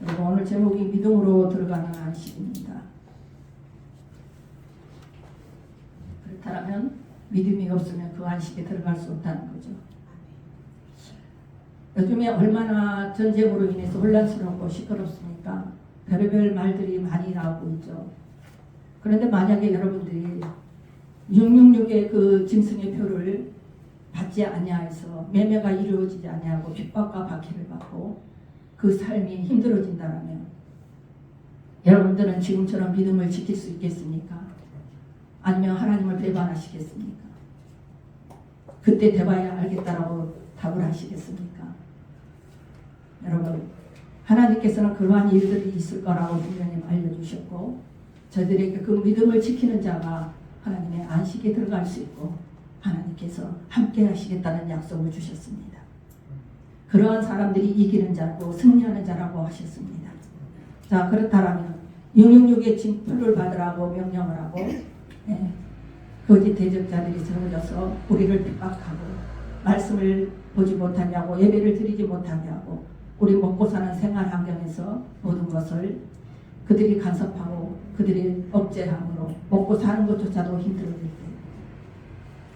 그리고 오늘 제목이 믿음으로 들어가는 안식입니다. 그렇다면 믿음이 없으면 그 안식에 들어갈 수 없다는 거죠. 요즘에 얼마나 전쟁으로 인해서 혼란스럽고 시끄럽습니까? 별의별 말들이 많이 나오고 있죠. 그런데 만약에 여러분들이 666의 그 짐승의 표를 받지 아니하여서 매매가 이루어지지 아니하고 핍박과 박해를 받고 그 삶이 힘들어진다면 여러분들은 지금처럼 믿음을 지킬 수 있겠습니까? 아니면 하나님을 배반하시겠습니까? 그때 돼봐야 알겠다라고 답을 하시겠습니까? 여러분, 하나님께서는 그러한 일들이 있을 거라고 분명히 알려주셨고 저희들에게 그 믿음을 지키는 자가 하나님의 안식에 들어갈 수 있고 하나님께서 함께 하시겠다는 약속을 주셨습니다. 그러한 사람들이 이기는 자고 승리하는 자라고 하셨습니다. 자, 그렇다면 666의 징표를 받으라고 명령을 하고 거짓 대적자들이 세워져서 우리를 핍박하고 말씀을 보지 못하게 하고 예배를 드리지 못하게 하고 우리 먹고 사는 생활 환경에서 모든 것을 그들이 간섭하고 그들이 억제함으로 먹고 사는 것조차도 힘들어질 때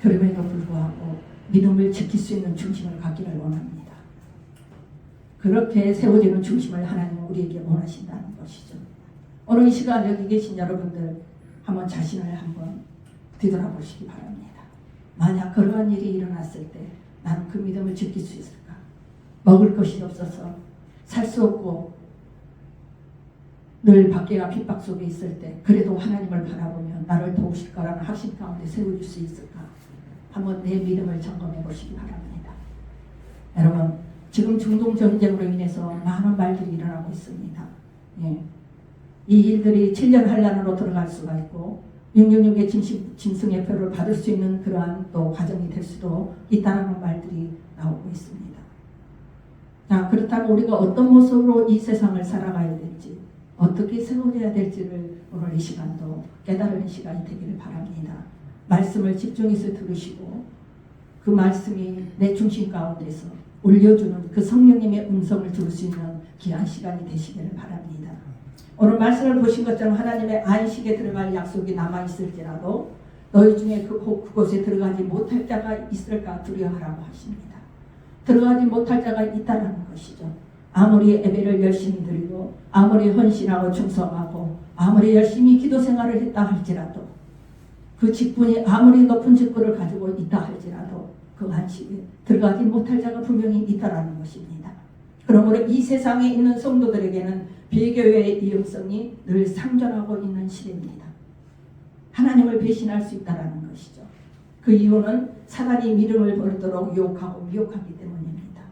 그럼에도 불구하고 믿음을 지킬 수 있는 중심을 갖기를 원합니다. 그렇게 세워지는 중심을 하나님은 우리에게 원하신다는 것이죠. 오늘 이 시간 여기 계신 여러분들 한번 자신을 한번 뒤돌아보시기 바랍니다. 만약 그러한 일이 일어났을 때 나는 그 믿음을 지킬 수 있을까? 먹을 것이 없어서 살 수 없고 늘 박해와 핍박 속에 있을 때 그래도 하나님을 바라보면 나를 도우실 거라는 확신 가운데 세워줄 수 있을까? 한번 내 믿음을 점검해 보시기 바랍니다. 여러분, 지금 중동 전쟁으로 인해서 많은 말들이 일어나고 있습니다. 이 일들이 7년 환란으로 들어갈 수가 있고 666의 짐승의 표를 받을 수 있는 그러한 또 과정이 될 수도 있다는 말들이 나오고 있습니다. 자, 그렇다면 우리가 어떤 모습으로 이 세상을 살아가야 될지 어떻게 세워져야 될지를 오늘 이 시간도 깨달은 시간이 되기를 바랍니다. 말씀을 집중해서 들으시고 그 말씀이 내 중심 가운데서 울려주는 그 성령님의 음성을 들을 수 있는 귀한 시간이 되시기를 바랍니다. 오늘 말씀을 보신 것처럼 하나님의 안식에 들어갈 약속이 남아있을지라도 너희 중에 그곳에 들어가지 못할 자가 있을까 두려워하라고 하십니다. 들어가지 못할 자가 있다는 것이죠. 아무리 예배를 열심히 드리고 아무리 헌신하고 충성하고 아무리 열심히 기도 생활을 했다 할지라도 그 직분이 아무리 높은 직분을 가지고 있다 할지라도 그 안식에 들어가지 못할 자가 분명히 있다라는 것입니다. 그러므로 이 세상에 있는 성도들에게는 배교의 위험성이 늘 상존하고 있는 시대입니다. 하나님을 배신할 수 있다는 것이죠. 그 이유는 사단이 믿음을 버리도록 유혹하고 미혹하기 때문입니다.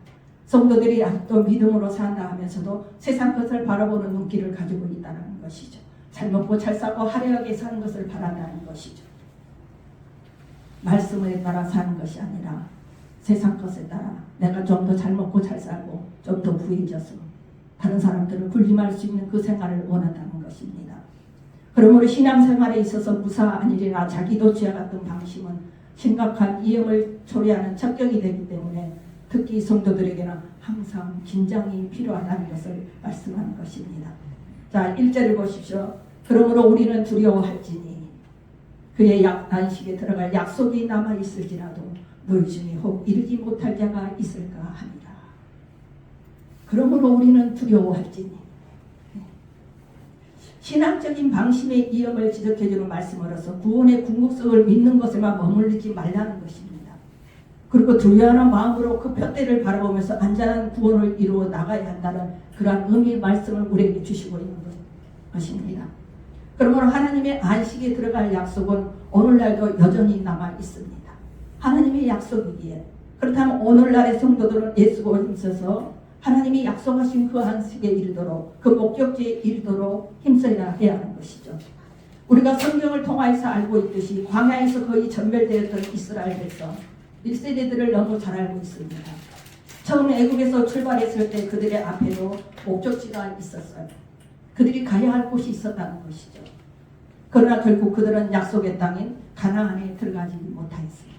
성도들이 아직도 믿음으로 산다 하면서도 세상 것을 바라보는 눈길을 가지고 있다는 것이죠. 잘 먹고 잘 살고 화려하게 사는 것을 바란다는 것이죠. 말씀에 따라 사는 것이 아니라 세상 것에 따라 내가 좀 더 잘 먹고 잘 살고 좀 더 부해져서 다른 사람들을 군림할 수 있는 그 생활을 원한다는 것입니다. 그러므로 신앙생활에 있어서 무사 아니리나 자기도취와 같은 방심은 심각한 위험을 초래하는 척경이 되기 때문에 특히 성도들에게는 항상 긴장이 필요하다는 것을 말씀하는 것입니다. 자, 1절을 보십시오. 그러므로 우리는 두려워할지니 그의 안식에 들어갈 약속이 남아있을지라도 너희 중에 혹 이르지 못할 자가 있을까 하니라. 그러므로 우리는 두려워할지니 신앙적인 방심의 위험을 지적해주는 말씀으로서 구원의 궁극성을 믿는 것에만 머무르지 말라는 것입니다. 그리고 두려워하는 마음으로 그 표대를 바라보면서 안전한 구원을 이루어 나가야 한다는 그러한 의미의 말씀을 우리에게 주시고 있는 것입니다. 그러므로 하나님의 안식에 들어갈 약속은 오늘날도 여전히 남아 있습니다. 하나님의 약속이기에 그렇다면 오늘날의 성도들은 예수로 힘써서 하나님이 약속하신 그 안식에 이르도록 그 목적지에 이르도록 힘써야 해야 하는 것이죠. 우리가 성경을 통하여서 알고 있듯이 광야에서 거의 전멸되었던 이스라엘 백성 1세대들을 너무 잘 알고 있습니다. 처음 애국에서 출발했을 때 그들의 앞에도 목적지가 있었어요. 그들이 가야 할 곳이 있었다는 것이죠. 그러나 결국 그들은 약속의 땅인 가나안에 들어가지 못하였습니다.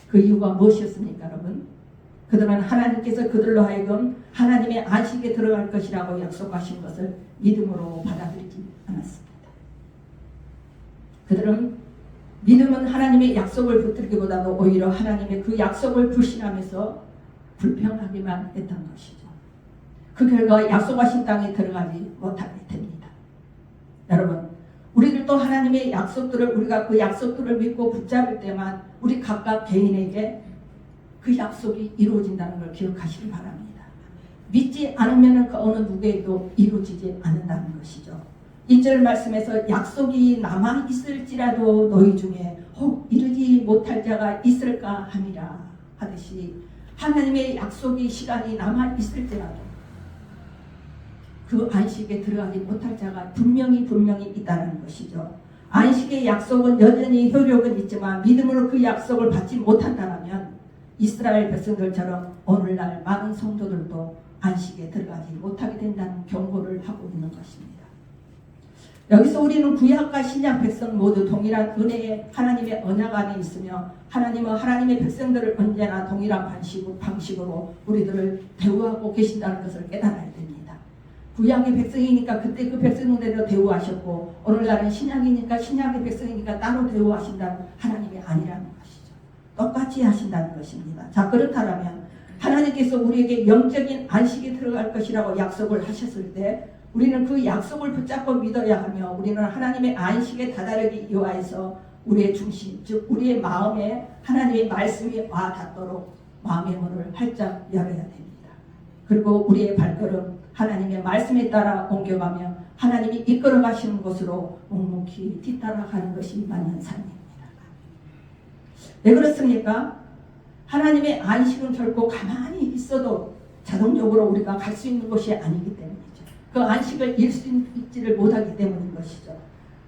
그 이유가 무엇이었습니까, 여러분? 그들은 하나님께서 그들로 하여금 하나님의 안식에 들어갈 것이라고 약속하신 것을 믿음으로 받아들이지 않았습니다. 그들은 믿음은 하나님의 약속을 붙들기보다도 오히려 하나님의 그 약속을 불신하면서 불평하기만 했던 것이죠. 그 결과 약속하신 땅에 들어가지 못하게 됩니다. 여러분, 우리들도 하나님의 약속들을 우리가 그 약속들을 믿고 붙잡을 때만 우리 각각 개인에게 그 약속이 이루어진다는 걸 기억하시기 바랍니다. 믿지 않으면 그 어느 누구에도 이루어지지 않는다는 것이죠. 1절 말씀에서 약속이 남아있을지라도 너희 중에 혹 이루지 못할 자가 있을까 함이라 하듯이 하나님의 약속이 시간이 남아있을지라도 그 안식에 들어가지 못할 자가 분명히 있다는 것이죠. 안식의 약속은 여전히 효력은 있지만 믿음으로 그 약속을 받지 못한다면 이스라엘 백성들처럼 오늘날 많은 성도들도 안식에 들어가지 못하게 된다는 경고를 하고 있는 것입니다. 여기서 우리는 구약과 신약 백성 모두 동일한 은혜의 하나님의 언약 안에 있으며 하나님은 하나님의 백성들을 언제나 동일한 방식으로 우리들을 대우하고 계신다는 것을 깨달아야 됩니다. 구약의 백성이니까 그때 그 백성대로 대우하셨고 오늘날은 신약이니까 신약의 백성이니까 따로 대우하신다는 하나님이 아니라는 것이죠. 똑같이 하신다는 것입니다. 자, 그렇다면 하나님께서 우리에게 영적인 안식에 들어갈 것이라고 약속을 하셨을 때 우리는 그 약속을 붙잡고 믿어야 하며 우리는 하나님의 안식에 다다르기 위하여서 우리의 중심, 즉 우리의 마음에 하나님의 말씀이 와 닿도록 마음의 문을 활짝 열어야 됩니다. 그리고 우리의 발걸음 하나님의 말씀에 따라 옮겨가며 하나님이 이끌어 가시는 곳으로 묵묵히 뒤따라가는 것이 맞는 삶입니다. 왜 그렇습니까? 하나님의 안식은 결코 가만히 있어도 자동적으로 우리가 갈 수 있는 것이 아니기 때문이죠. 그 안식을 잃을 수 있지를 못하기 때문인 것이죠.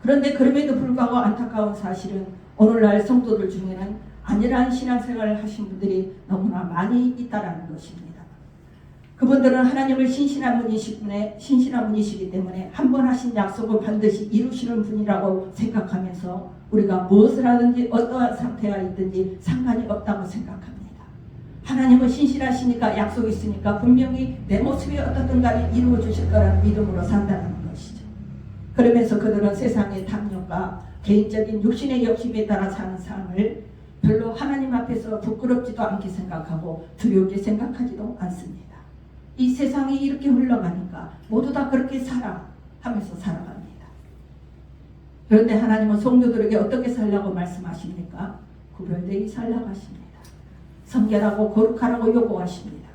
그런데 그럼에도 불구하고 안타까운 사실은 오늘날 성도들 중에는 안일한 신앙생활을 하신 분들이 너무나 많이 있다는 것입니다. 그분들은 하나님을 신실한 분이시기 때문에 한 번 하신 약속을 반드시 이루시는 분이라고 생각하면서 우리가 무엇을 하든지 어떠한 상태가 있든지 상관이 없다고 생각합니다. 하나님은 신실하시니까 약속이 있으니까 분명히 내 모습이 어떻든 간에 이루어 주실 거라는 믿음으로 산다는 것이죠. 그러면서 그들은 세상의 탐욕과 개인적인 육신의 욕심에 따라 사는 삶을 별로 하나님 앞에서 부끄럽지도 않게 생각하고 두렵게 생각하지도 않습니다. 이 세상이 이렇게 흘러가니까 모두 다 그렇게 살아 하면서 살아갑니다. 그런데 하나님은 성도들에게 어떻게 살라고 말씀하십니까? 구별되게 살라고 하십니다. 성결하고 거룩하라고 요구하십니다.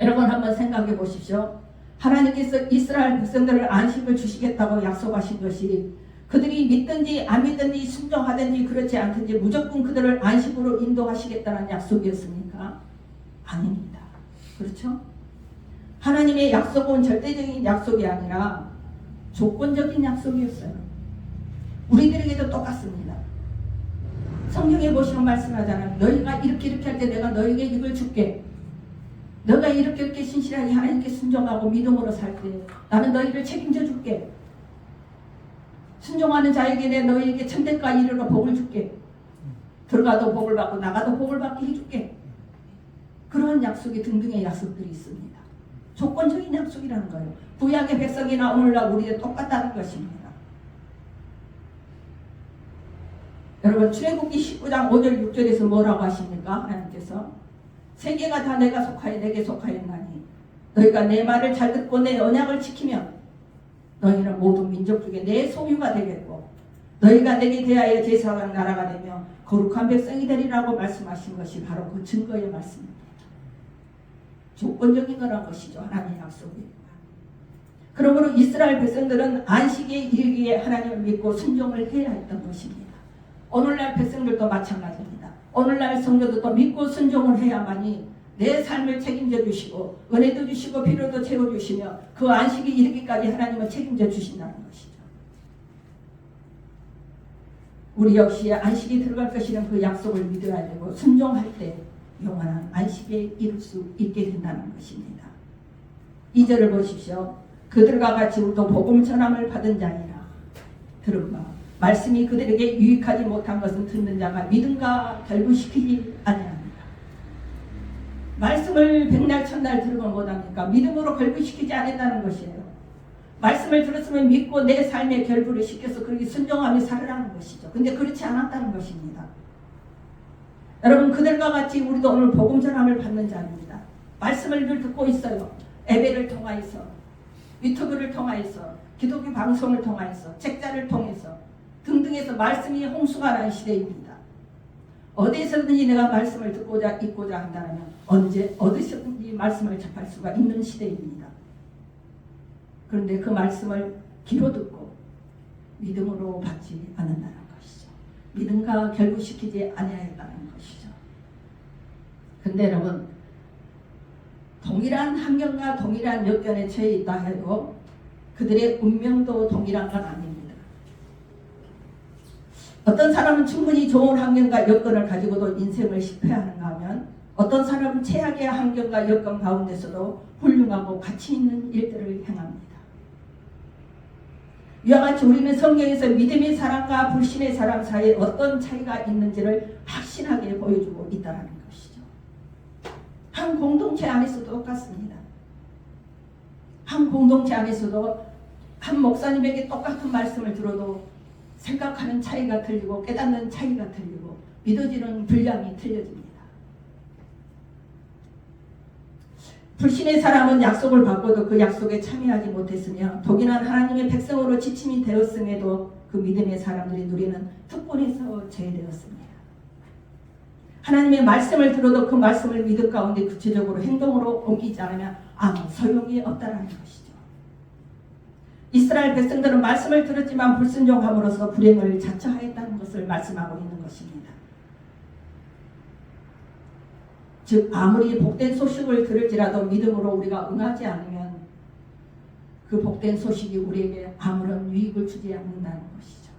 여러분 한번 생각해 보십시오. 하나님께서 이스라엘 백성들을 안식을 주시겠다고 약속하신 것이 그들이 믿든지 안 믿든지 순종하든지 그렇지 않든지 무조건 그들을 안식으로 인도하시겠다는 약속이었습니까? 아닙니다. 그렇죠? 하나님의 약속은 절대적인 약속이 아니라 조건적인 약속이었어요. 우리들에게도 똑같습니다. 성경에 보시면 말씀하잖아요. 너희가 이렇게 할 때 내가 너희에게 이걸 줄게. 너가 이렇게 신실하게 하나님께 순종하고 믿음으로 살 때 나는 너희를 책임져 줄게. 순종하는 자에게 내 너희에게 천대가 이르러 복을 줄게. 들어가도 복을 받고 나가도 복을 받게 해줄게. 그러한 약속이 등등의 약속들이 있습니다. 조건적인 약속이라는 거예요. 구약의 백성이나 오늘날 우리도 똑같다는 것입니다. 여러분 출애굽기 19장 5절 6절에서 뭐라고 하십니까? 하나님께서 세계가 다 내가 속하여 내게 속하였나니 너희가 내 말을 잘 듣고 내 언약을 지키면 너희는 모든 민족 중에 내 소유가 되겠고 너희가 내게 대하여 제사장 나라가 되며 거룩한 백성이 되리라고 말씀하신 것이 바로 그 증거의 말씀입니다. 조건적인 거란 것이죠. 하나님의 약속이. 그러므로 이스라엘 백성들은 안식에 이르기에 하나님을 믿고 순종을 해야 했던 것입니다. 오늘날 백성들도 마찬가지입니다. 오늘날 성도들도 믿고 순종을 해야만이 내 삶을 책임져 주시고 은혜도 주시고 필요도 채워주시며 그 안식이 이르기까지 하나님은 책임져 주신다는 것이죠. 우리 역시 안식이 들어갈 것이라는 그 약속을 믿어야 되고 순종할 때 영원한 안식에 이룰 수 있게 된다는 것입니다. 2절을 보십시오. 그들과 같이 우리도 복음 전함을 받은 자니라. 들은가 말씀이 그들에게 유익하지 못한 것은 듣는 자가 믿음과 결부시키지 아니합니다. 말씀을 백날 천날 들으면 못합니까? 믿음으로 결부시키지 않는다는 것이에요. 말씀을 들었으면 믿고 내 삶에 결부를 시켜서 그렇게 순종하며 살으라는 것이죠. 근데 그렇지 않았다는 것입니다. 여러분, 그들과 같이 우리도 오늘 복음 전함을 받는 자입니다. 말씀을 늘 듣고 있어요. 예배를 통하여서, 유튜브를 통하여서, 기독교 방송을 통하여서, 책자를 통해서 등등해서 말씀이 홍수가 나는 시대입니다. 어디에서든지 내가 말씀을 듣고자 읽고자 한다면 언제 어디서든지 말씀을 접할 수가 있는 시대입니다. 그런데 그 말씀을 귀로 듣고 믿음으로 받지 않는다는 것이죠. 믿음과 결부시키지 아니하였다는 것이죠. 근데 여러분, 동일한 환경과 동일한 여건에 처해 있다 해도 그들의 운명도 동일한 건 아닙니다. 어떤 사람은 충분히 좋은 환경과 여건을 가지고도 인생을 실패하는가 하면 어떤 사람은 최악의 환경과 여건 가운데서도 훌륭하고 가치 있는 일들을 행합니다. 이와 같이 우리는 성경에서 믿음의 사람과 불신의 사람 사이에 어떤 차이가 있는지를 확실하게 보여주고 있다는 것이죠. 한 공동체 안에서도 똑같습니다. 한 공동체 안에서도 한 목사님에게 똑같은 말씀을 들어도 생각하는 차이가 틀리고 깨닫는 차이가 틀리고 믿어지는 분량이 틀려집니다. 불신의 사람은 약속을 받고도 그 약속에 참여하지 못했으며 독인한 하나님의 백성으로 지침이 되었음에도 그 믿음의 사람들이 누리는 특권에서 제외되었습니다. 하나님의 말씀을 들어도 그 말씀을 믿음 가운데 구체적으로 행동으로 옮기지 않으면 아무 소용이 없다는 것이죠. 이스라엘 백성들은 말씀을 들었지만 불순종함으로써 불행을 자처하였다는 것을 말씀하고 있는 것입니다. 즉 아무리 복된 소식을 들을지라도 믿음으로 우리가 응하지 않으면 그 복된 소식이 우리에게 아무런 유익을 주지 않는다는 것이죠.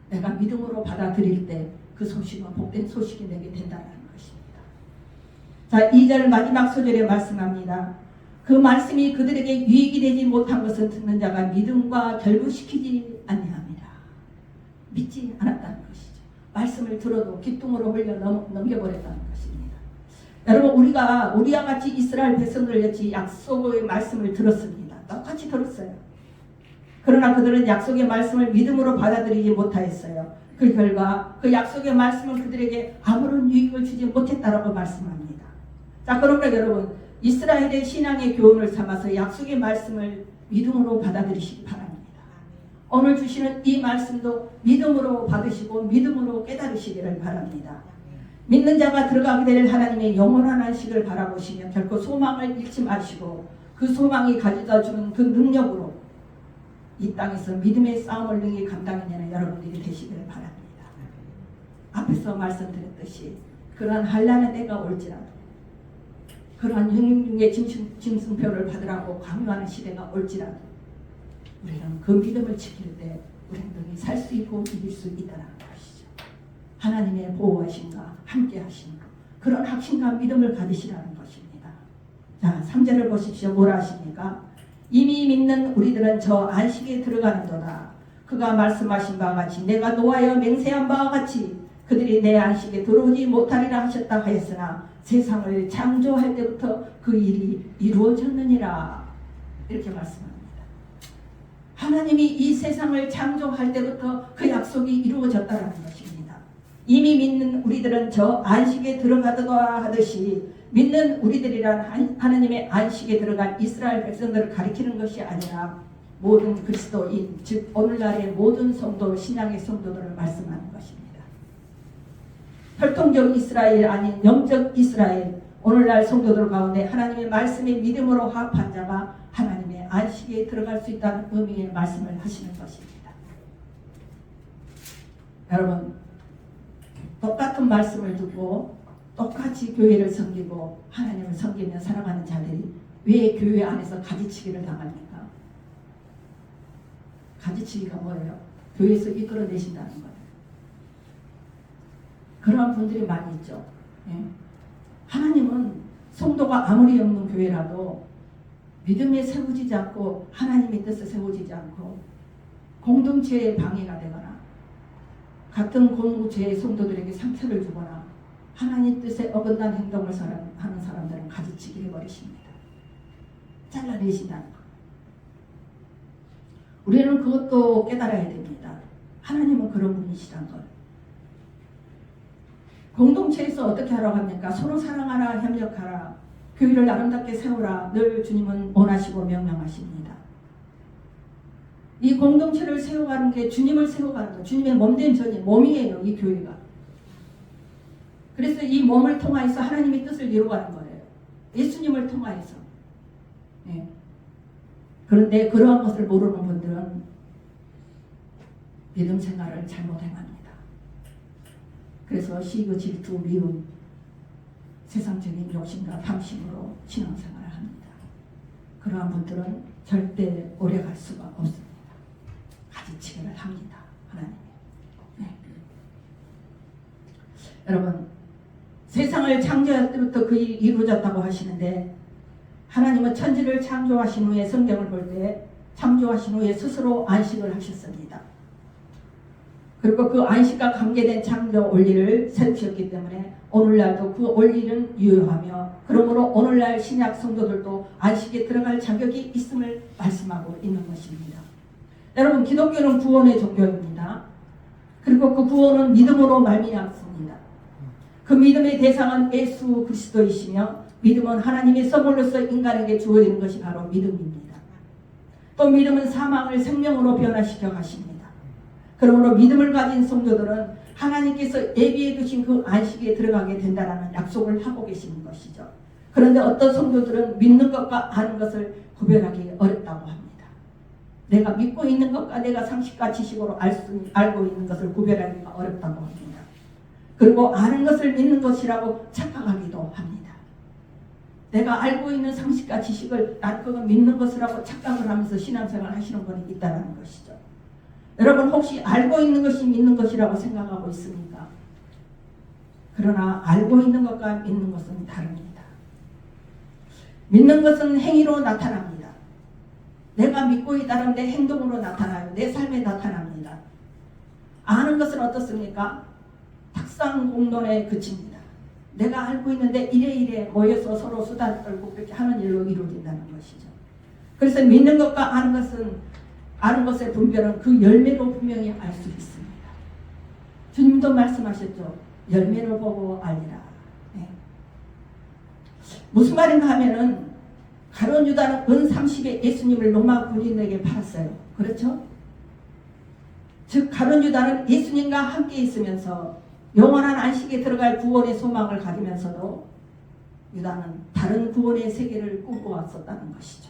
내가 믿음으로 받아들일 때 그 소식은 복된 소식이 내게 된다는 것입니다. 자, 2절 마지막 소절에 말씀합니다. 그 말씀이 그들에게 유익이 되지 못한 것은 듣는 자가 믿음과 결부시키지 아니합니다. 믿지 않았다는 것이죠. 말씀을 들어도 기둥으로 흘려 넘겨버렸다는 것입니다. 여러분, 우리와 같이 이스라엘 백성들 같이 약속의 말씀을 들었습니다. 똑같이 들었어요. 그러나 그들은 약속의 말씀을 믿음으로 받아들이지 못하였어요. 그 결과 그 약속의 말씀은 그들에게 아무런 유익을 주지 못했다라고 말씀합니다. 자, 그러므로 여러분, 이스라엘의 신앙의 교훈을 삼아서 약속의 말씀을 믿음으로 받아들이시기 바랍니다. 오늘 주시는 이 말씀도 믿음으로 받으시고 믿음으로 깨달으시기를 바랍니다. 믿는 자가 들어가게 될 하나님의 영원한 안식을 바라보시며 결코 소망을 잃지 마시고 그 소망이 가져다 주는 그 능력으로 이 땅에서 믿음의 싸움을 능히 감당해내는 여러분들이 되시기를 바랍니다. 앞에서 말씀드렸듯이 그러한 환난의 때가 올지라도 그러한 영육의 짐승표를 받으라고 강요하는 시대가 올지라도 우리는 그 믿음을 지킬 때 우리는 능히 살 수 있고 이길 수 있다는 것이죠. 하나님의 보호하심과 함께하심, 그런 확신과 믿음을 가지시라는 것입니다. 자, 3절을 보십시오. 뭐라 하십니까? 이미 믿는 우리들은 저 안식에 들어가는도다. 그가 말씀하신 바와 같이 내가 노하여 맹세한 바와 같이 그들이 내 안식에 들어오지 못하리라 하셨다 하였으나 세상을 창조할 때부터 그 일이 이루어졌느니라. 이렇게 말씀합니다. 하나님이 이 세상을 창조할 때부터 그 약속이 이루어졌다는 것입니다. 이미 믿는 우리들은 저 안식에 들어가도다 하듯이 믿는 우리들이란 하나님의 안식에 들어간 이스라엘 백성들을 가리키는 것이 아니라 모든 그리스도인, 즉 오늘날의 모든 성도, 신앙의 성도들을 말씀하는 것입니다. 혈통적 이스라엘 아닌 영적 이스라엘, 오늘날 성도들 가운데 하나님의 말씀에 믿음으로 화합한 자가 하나님의 안식에 들어갈 수 있다는 의미의 말씀을 하시는 것입니다. 여러분, 똑같은 말씀을 듣고 똑같이 교회를 섬기고 하나님을 섬기며 살아가는 자들이 왜 교회 안에서 가지치기를 당합니까? 가지치기가 뭐예요? 교회에서 이끌어내신다는 거예요. 그러한 분들이 많이 있죠. 예? 하나님은 성도가 아무리 없는 교회라도 믿음에 세워지지 않고 하나님의 뜻에 세워지지 않고 공동체에 방해가 되거나 같은 공동체의 성도들에게 상처를 주거나 하나님 뜻에 어긋난 행동을 하는 사람 사람들은 가지치기 해버리십니다. 잘라내신다는 것. 우리는 그것도 깨달아야 됩니다. 하나님은 그런 분이시란 걸. 공동체에서 어떻게 하라고 합니까? 서로 사랑하라, 협력하라, 교회를 아름답게 세우라, 늘 주님은 원하시고 명령하십니다. 이 공동체를 세워가는 게 주님을 세워가는 거, 주님의 몸된 전이 몸이에요, 이 교회가. 그래서 이 몸을 통하여서 하나님의 뜻을 이루어가는 거예요. 예수님을 통하여서. 네. 그런데 그러한 것을 모르는 분들은 믿음 생활을 잘못 행합니다. 그래서 시기, 질투, 미움, 세상적인 욕심과 탐심으로 신앙생활을 합니다. 그러한 분들은 절대 오래갈 수가 없습니다. 가지치기를 합니다. 하나님. 네. 여러분, 세상을 창조할 때부터 그 일이 이루어졌다고 하시는데, 하나님은 천지를 창조하신 후에, 성경을 볼 때 창조하신 후에 스스로 안식을 하셨습니다. 그리고 그 안식과 관계된 창조 원리를 세우셨기 때문에 오늘날도 그 원리는 유효하며, 그러므로 오늘날 신약 성도들도 안식에 들어갈 자격이 있음을 말씀하고 있는 것입니다. 여러분, 기독교는 구원의 종교입니다. 그리고 그 구원은 믿음으로 말미암습니다. 그 믿음의 대상은 예수 그리스도이시며, 믿음은 하나님의 선물로서 인간에게 주어지는 것이 바로 믿음입니다. 또 믿음은 사망을 생명으로 변화시켜 가십니다. 그러므로 믿음을 가진 성도들은 하나님께서 예비해 두신 그 안식에 들어가게 된다는 약속을 하고 계시는 것이죠. 그런데 어떤 성도들은 믿는 것과 아는 것을 구별하기 어렵다고 합니다. 내가 믿고 있는 것과 내가 상식과 지식으로 알고 있는 것을 구별하기가 어렵다고 합니다. 그리고 아는 것을 믿는 것이라고 착각하기도 합니다. 내가 알고 있는 상식과 지식을 난 그건 믿는 것이라고 착각을 하면서 신앙생활 하시는 분이 있다는 것이죠. 여러분, 혹시 알고 있는 것이 믿는 것이라고 생각하고 있습니까? 그러나 알고 있는 것과 믿는 것은 다릅니다. 믿는 것은 행위로 나타납니다. 내가 믿고 있다는 내 행동으로 나타나요. 내 삶에 나타납니다. 아는 것은 어떻습니까? 탁상공론에 그칩니다. 내가 알고 있는데 이래 모여서 서로 수다 떨고 그렇게 하는 일로 이루어진다는 것이죠. 그래서 믿는 것과 아는 것의 분별은 그 열매로 분명히 알 수 있습니다. 주님도 말씀하셨죠. 열매를 보고 알리라. 네. 무슨 말인가 하면은, 가룟 유다는 은 30에 예수님을 로마 군인에게 팔았어요. 그렇죠? 즉 가룟 유다는 예수님과 함께 있으면서 영원한 안식에 들어갈 구원의 소망을 가지면서도 유다는 다른 구원의 세계를 꿈꿔왔었다는 것이죠.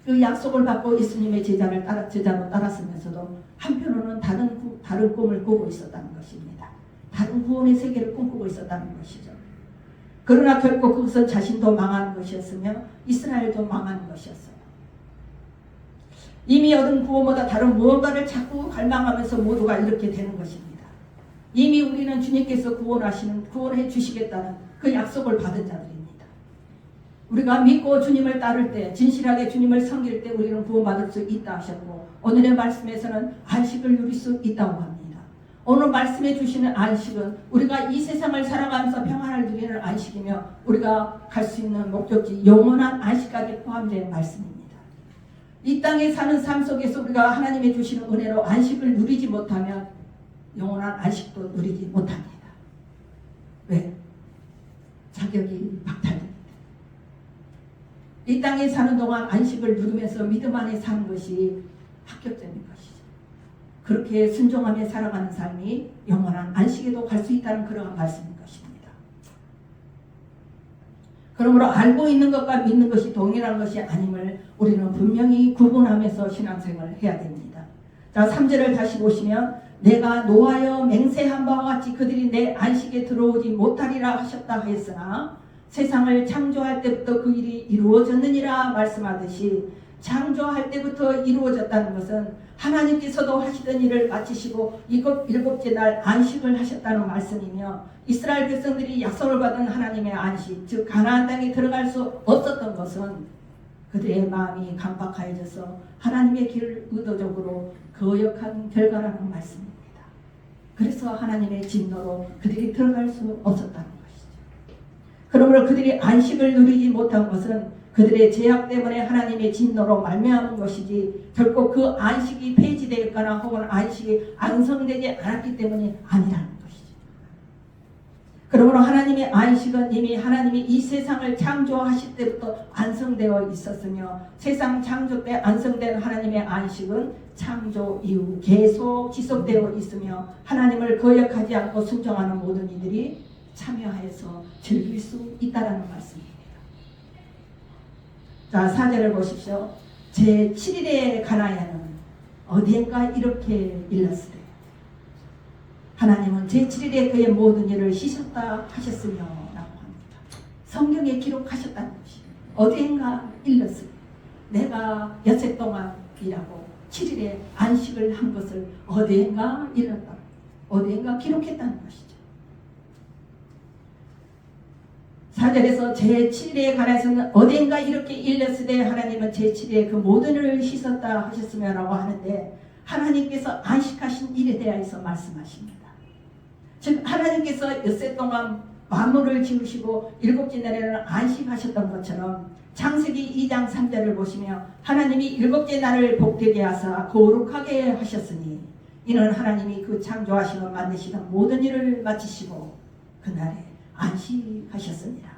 그 약속을 받고 예수님의 제자로 따랐으면서도 한편으로는 다른 꿈을 꾸고 있었다는 것입니다. 다른 구원의 세계를 꿈꾸고 있었다는 것이죠. 그러나 결국 그것은 자신도 망하는 것이었으며 이스라엘도 망하는 것이었어요. 이미 얻은 구원보다 다른 무언가를 자꾸 갈망하면서 모두가 이렇게 되는 것입니다. 이미 우리는 주님께서 구원해 주시겠다는 그 약속을 받은 자들입니다. 우리가 믿고 주님을 따를 때, 진실하게 주님을 섬길 때 우리는 구원받을 수 있다 하셨고, 오늘의 말씀에서는 안식을 누릴 수 있다고 합니다. 오늘 말씀해 주시는 안식은 우리가 이 세상을 살아가면서 평안을 누리는 안식이며, 우리가 갈 수 있는 목적지 영원한 안식까지 포함된 말씀입니다. 이 땅에 사는 삶 속에서 우리가 하나님의 주시는 은혜로 안식을 누리지 못하면 영원한 안식도 누리지 못합니다. 왜? 자격이 박탈됩니다. 이 땅에 사는 동안 안식을 누리면서 믿음 안에 사는 것이 합격점인 것이죠. 그렇게 순종하며 살아가는 삶이 영원한 안식에도 갈 수 있다는 그러한 말씀인 것입니다. 그러므로 알고 있는 것과 믿는 것이 동일한 것이 아님을 우리는 분명히 구분하면서 신앙생활을 해야 됩니다. 자, 3절을 다시 보시면, 내가 노하여 맹세한 바와 같이 그들이 내 안식에 들어오지 못하리라 하셨다 했으나 세상을 창조할 때부터 그 일이 이루어졌느니라 말씀하듯이, 창조할 때부터 이루어졌다는 것은 하나님께서도 하시던 일을 마치시고 일곱째 날 안식을 하셨다는 말씀이며, 이스라엘 백성들이 약속을 받은 하나님의 안식, 즉 가나안 땅에 들어갈 수 없었던 것은 그들의 마음이 강박하여져서 하나님의 길을 의도적으로 거역한 결과라는 말씀입니다. 그래서 하나님의 진노로 그들이 들어갈 수 없었다는 것이죠. 그러므로 그들이 안식을 누리지 못한 것은 그들의 죄악 때문에 하나님의 진노로 말미암은 것이지 결코 그 안식이 폐지되었거나 혹은 안식이 완성되지 않았기 때문이 아니라는 것이죠. 그러므로 하나님의 안식은 이미 하나님이 이 세상을 창조하실 때부터 완성되어 있었으며 세상 창조 때 완성된 하나님의 안식은 창조 이후 계속 지속되어 있으며 하나님을 거역하지 않고 순종하는 모든 이들이 참여하여서 즐길 수 있다는 말씀입니다. 자, 4절을 보십시오. 제7일에 가나야는 어디엔가 이렇게 일렀으되 하나님은 제7일에 그의 모든 일을 씻었다 하셨으며 라고 합니다. 성경에 기록하셨다는 것이 어디엔가 일렀으되 내가 엿새 동안 일하고 7일에 안식을 한 것을 어디엔가 일렀다. 어디엔가 기록했다는 것이죠. 4절에서 제7일에 관해서는 어딘가 이렇게 일렀으되 하나님은 제7일에 그 모든 일을 씻었다 하셨으며 라고 하는데 하나님께서 안식하신 일에 대해서 말씀하십니다. 즉 하나님께서 엿새 동안 만물을 지으시고 일곱째 날에는 안식하셨던 것처럼 창세기 2장 3절을 보시며 하나님이 일곱째 날을 복되게 하사 거룩하게 하셨으니 이는 하나님이 그 창조하시고 만드시던 모든 일을 마치시고 그날에 안식하셨습니다.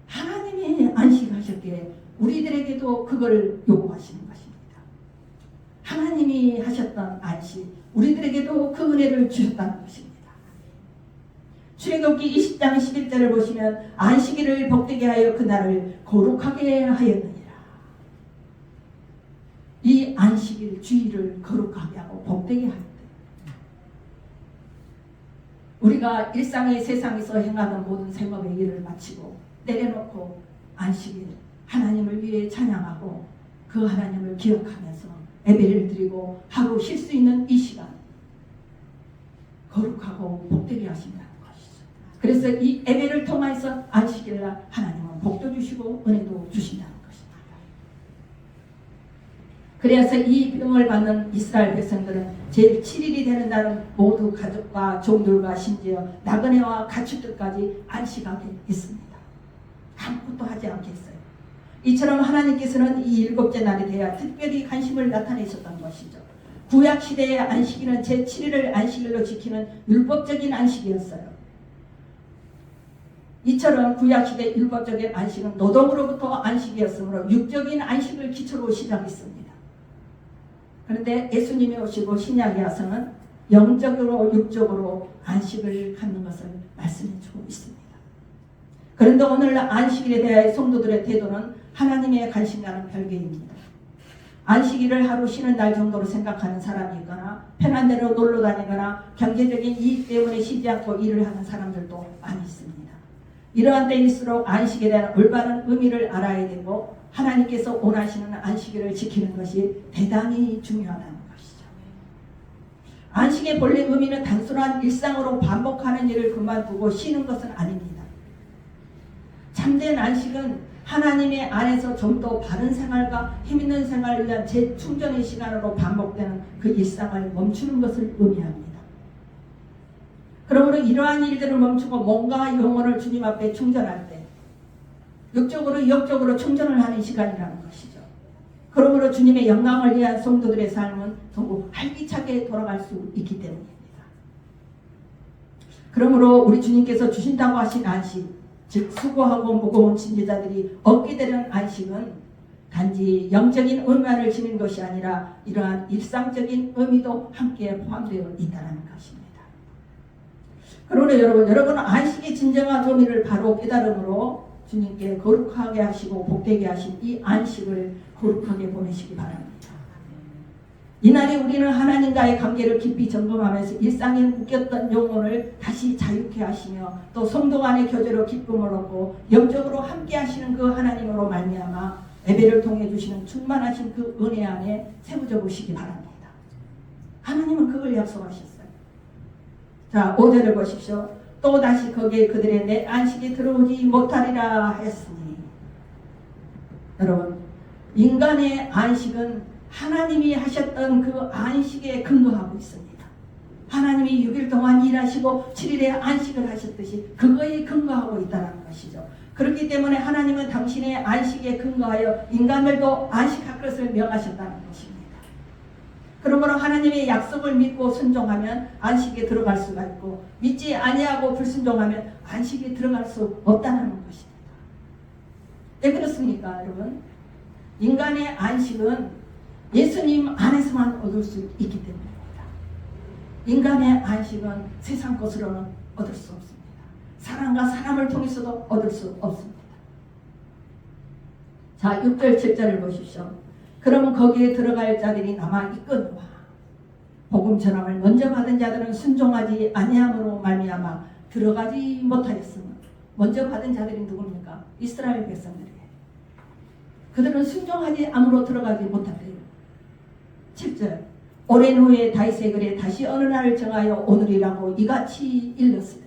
하나님이 안식하셨기에 우리들에게도 그걸 요구하시는 것입니다. 하나님이 하셨던 안식, 우리들에게도 그 은혜를 주셨다는 것입니다. 출애굽기 20장 11절을 보시면 안식일을 복되게 하여 그날을 거룩하게 하였느니라. 이 안식일 주일을 거룩하게 하고 복되게 할 때 우리가 일상의 세상에서 행하는 모든 생업의 일을 마치고 내려놓고 안식일 하나님을 위해 찬양하고 그 하나님을 기억하면서 예배를 드리고 하루 쉴 수 있는 이 시간 거룩하고 복되게 하신다는 것이죠. 그래서 이 예배를 통해서 안식일날 하나님은 복도 주시고 은혜도 주신다는 것입니다. 그래서 이 병을 받는 이스라엘 백성들은 제7일이 되는 날은 모두 가족과 종들과 심지어 나그네와 가축들까지 안식하게 했습니다. 아무것도 하지 않겠어요. 이처럼 하나님께서는 이 일곱째 날에 대해 특별히 관심을 나타내셨던 것이죠. 구약시대의 안식일은 제7일을 안식일로 지키는 율법적인 안식이었어요. 이처럼 구약시대 율법적인 안식은 노동으로부터 안식이었으므로 육적인 안식을 기초로 시작했습니다. 그런데 예수님이 오시고 신약에 와서는 영적으로 육적으로 안식을 갖는 것을 말씀해 주고 있습니다. 그런데 오늘날 안식일에 대해 성도들의 태도는 하나님의 관심과는 별개입니다. 안식일을 하루 쉬는 날 정도로 생각하는 사람이 있거나 편한 대로 놀러 다니거나 경제적인 이익 때문에 쉬지 않고 일을 하는 사람들도 많이 있습니다. 이러한 때일수록 안식에 대한 올바른 의미를 알아야 되고 하나님께서 원하시는 안식일을 지키는 것이 대단히 중요하다는 것이죠. 안식의 본래 의미는 단순한 일상으로 반복하는 일을 그만두고 쉬는 것은 아닙니다. 참된 안식은 하나님의 안에서 좀 더 바른 생활과 힘있는 생활을 위한 재충전의 시간으로 반복되는 그 일상을 멈추는 것을 의미합니다. 그러므로 이러한 일들을 멈추고 몸과 영혼을 주님 앞에 충전할 때 육적으로 영적으로 충전을 하는 시간이라는 것이죠. 그러므로 주님의 영광을 위한 성도들의 삶은 더욱 활기차게 돌아갈 수 있기 때문입니다. 그러므로 우리 주님께서 주신다고 하신 안식, 즉 수고하고 무거운 진제자들이 얻게 되는 안식은 단지 영적인 의미만을 지닌 것이 아니라 이러한 일상적인 의미도 함께 포함되어 있다는 것입니다. 그러므로 여러분은 안식의 진정한 의미를 바로 깨달음으로 주님께 거룩하게 하시고 복되게 하신 이 안식을 거룩하게 보내시기 바랍니다. 이날에 우리는 하나님과의 관계를 깊이 점검하면서 일상에 묶였던 영혼을 다시 자유케 하시며 또 성도 간의 교제로 기쁨을 얻고 영적으로 함께 하시는 그 하나님으로 말미암아 예배를 통해 주시는 충만하신 그 은혜 안에 세워져 보시기 바랍니다. 하나님은 그걸 약속하셨어요. 자, 5절을 보십시오. 또다시 거기에 그들의 내 안식이 들어오지 못하리라 하였으니, 여러분, 인간의 안식은 하나님이 하셨던 그 안식에 근거하고 있습니다. 하나님이 6일 동안 일하시고 7일에 안식을 하셨듯이 그거에 근거하고 있다는 것이죠. 그렇기 때문에 하나님은 당신의 안식에 근거하여 인간들도 안식할 것을 명하셨다는 것입니다. 그러므로 하나님의 약속을 믿고 순종하면 안식에 들어갈 수가 있고, 믿지 아니하고 불순종하면 안식에 들어갈 수 없다는 것입니다. 왜 그렇습니까, 여러분? 인간의 안식은 예수님 안에서만 얻을 수 있기 때문입니다. 인간의 안식은 세상 것으로는 얻을 수 없습니다. 사람과 사람을 통해서도 얻을 수 없습니다. 자, 6절 7절을 보십시오. 그러면 거기에 들어갈 자들이 남아있거니와 복음 전함을 먼저 받은 자들은 순종하지 아니함으로 말미암아 들어가지 못하였으며, 먼저 받은 자들이 누굽니까? 이스라엘 백성들이에요. 그들은 순종하지 않으로 들어가지 못한대요. 7절 오랜 후에 다윗의 글에 다시 어느 날을 정하여 오늘이라고 이같이 일렀으되